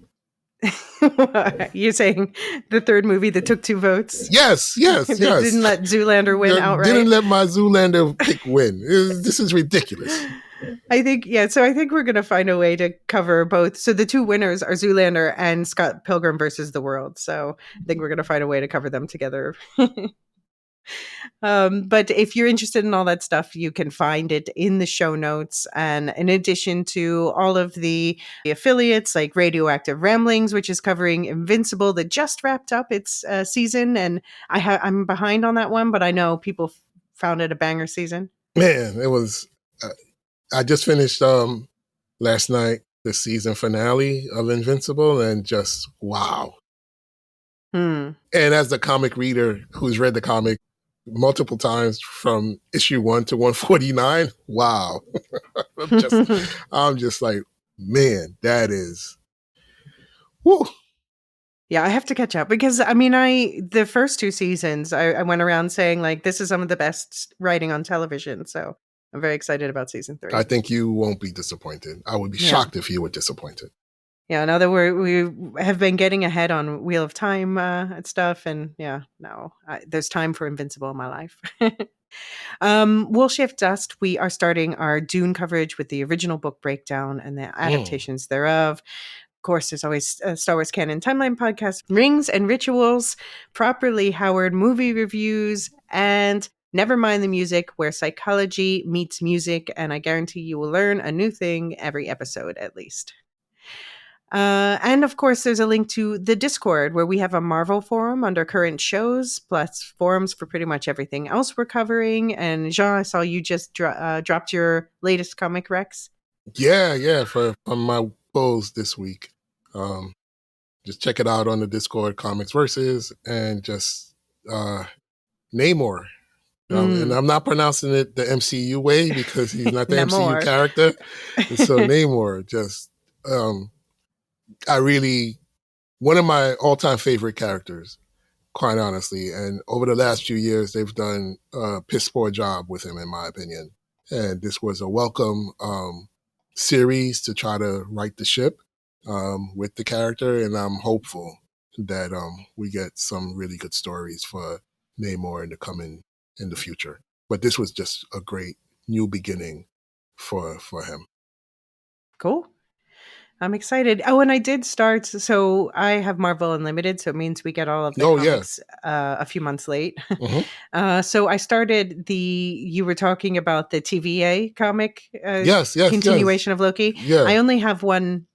You're saying the third movie that took 2 votes? Yes. They didn't let Zoolander win outright. Didn't let my Zoolander pick win. This is ridiculous. I think we're going to find a way to cover both. So the 2 winners are Zoolander and Scott Pilgrim versus the World. So I think we're going to find a way to cover them together. But if you're interested in all that stuff, you can find it in the show notes. And in addition to all of the affiliates like Radioactive Ramblings, which is covering Invincible, that just wrapped up its season. And I'm behind on that one, but I know people found it a banger season. Man, it was. I just finished last night the season finale of Invincible, and just wow. And as a comic reader who's read the comic multiple times from issue 1 to 149, wow. I'm just like, man, that is, woo. Yeah, I have to catch up because the first 2 seasons, I went around saying like, this is some of the best writing on television. So I'm very excited about season 3. I think you won't be disappointed. I would be shocked if you were disappointed. Yeah, now that we have been getting ahead on Wheel of Time and stuff, and there's time for Invincible in my life. We'll shift dust. We are starting our Dune coverage with the original book breakdown and the adaptations thereof. Of course, there's always a Star Wars Canon Timeline podcast, Rings and Rituals, Properly Howard movie reviews, and Never Mind the Music, where psychology meets music, and I guarantee you will learn a new thing every episode at least. And of course, there's a link to the Discord where we have a Marvel forum under current shows, plus forums for pretty much everything else we're covering. And Jean, I saw you just dropped your latest comic recs. Yeah, from my post this week. Just check it out on the Discord, Comics Versus, and just Namor. And I'm not pronouncing it the MCU way because he's not the MCU character. And so Namor, just one of my all-time favorite characters, quite honestly. And over the last few years, they've done a piss poor job with him, in my opinion. And this was a welcome series to try to right the ship with the character. And I'm hopeful that we get some really good stories for Namor in the future. But this was just a great new beginning for him. Cool. I'm excited. Oh, and I did start. So I have Marvel Unlimited, so it means we get all of the comics a few months late. So I started you were talking about the TVA comic continuation of Loki. Yeah. I only have one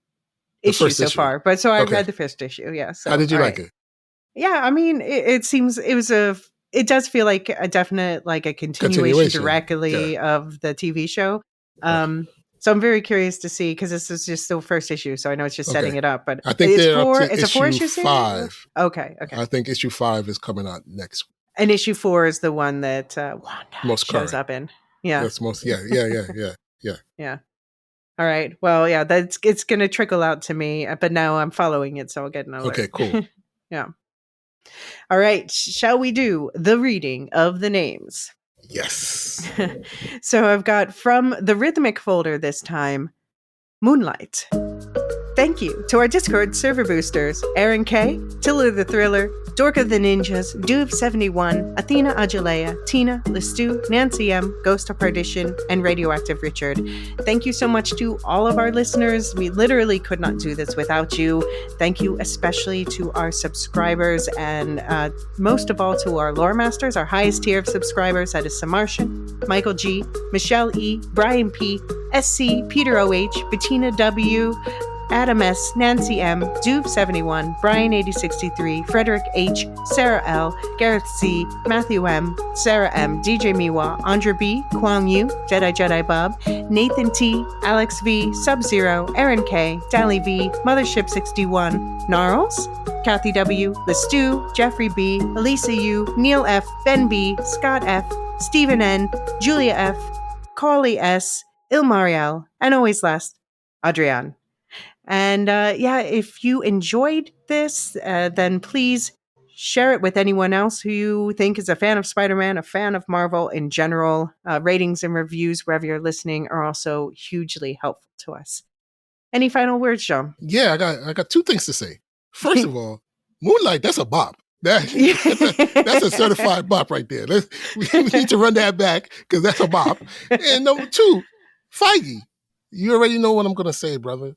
issue so far, but so I read the first issue. Yeah. So, how did you like it? Yeah, I mean, it seems it does feel like a definite a continuation directly of the TV show. So I'm very curious to see, because this is just the first issue, so I know it's just setting it up. But I think it's a 4-issue series? 5. Okay. I think issue 5 is coming out next week. And issue 4 is the one that Wanda shows up in. Yeah. That's yeah. Yeah. All right. Well, yeah, it's going to trickle out to me, but now I'm following it, so I'll get an alert. Okay, cool. Yeah. All right. Shall we do the reading of the names? Yes. So I've got from the Rhythmic folder this time, Moonlight. Thank you to our Discord server boosters, Aaron K, Tiller the Thriller, Dorka the Ninjas, Duve71, Athena Ajalea, Tina, Listu, Nancy M, Ghost of Perdition, and Radioactive Richard. Thank you so much to all of our listeners. We literally could not do this without you. Thank you especially to our subscribers, and most of all to our lore masters, our highest tier of subscribers. That is Samartian, Michael G, Michelle E, Brian P, SC, Peter OH, Bettina W, Adam S, Nancy M, Duve71, Brian 8063, Frederick H, Sarah L, Gareth C, Matthew M, Sarah M, DJ Miwa, Andra B, Kwang Yu, Jedi Bob, Nathan T, Alex V, Sub-Zero, Aaron K, Dally V, Mothership 61, Gnarls, Kathy W, Listu, Jeffrey B, Elysia U, Neil F, Ben B, Scott F, Stephen N, Julia F, Carly S, Ilmariel, and always last, Adrienne. And if you enjoyed this, then please share it with anyone else who you think is a fan of Spider-Man, a fan of Marvel in general. Ratings and reviews wherever you're listening are also hugely helpful to us. Any final words, Jean? Yeah, I got 2 things to say. First of all, Moonlight, that's a bop. That's a certified bop right there. We need to run that back because that's a bop. And number 2, Feige. You already know what I'm going to say, brother.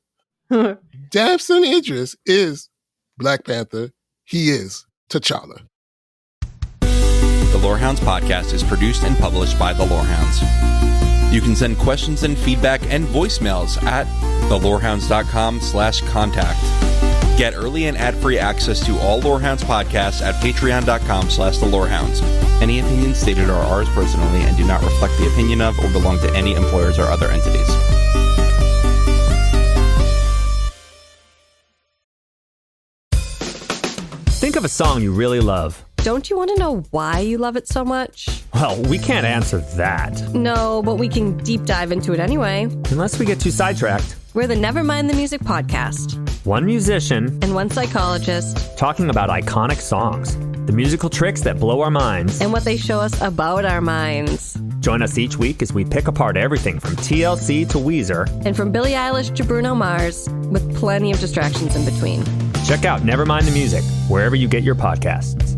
Damson Idris is Black Panther. He is T'Challa. The Lorehounds podcast is produced and published by the Lorehounds. You can send questions and feedback and voicemails at thelorehounds.com/contact. Get early and ad-free access to all Lorehounds podcasts at patreon.com/thelorehounds. Any opinions stated are ours personally and do not reflect the opinion of or belong to any employers or other entities. Think of a song you really love. Don't you want to know why you love it so much? Well, we can't answer that. No, but we can deep dive into it anyway. Unless we get too sidetracked. We're the Nevermind the Music podcast. One musician and one psychologist talking about iconic songs, the musical tricks that blow our minds, and what they show us about our minds. Join us each week as we pick apart everything from TLC to Weezer, and from Billie Eilish to Bruno Mars, with plenty of distractions in between. Check out Nevermind the Music, wherever you get your podcasts.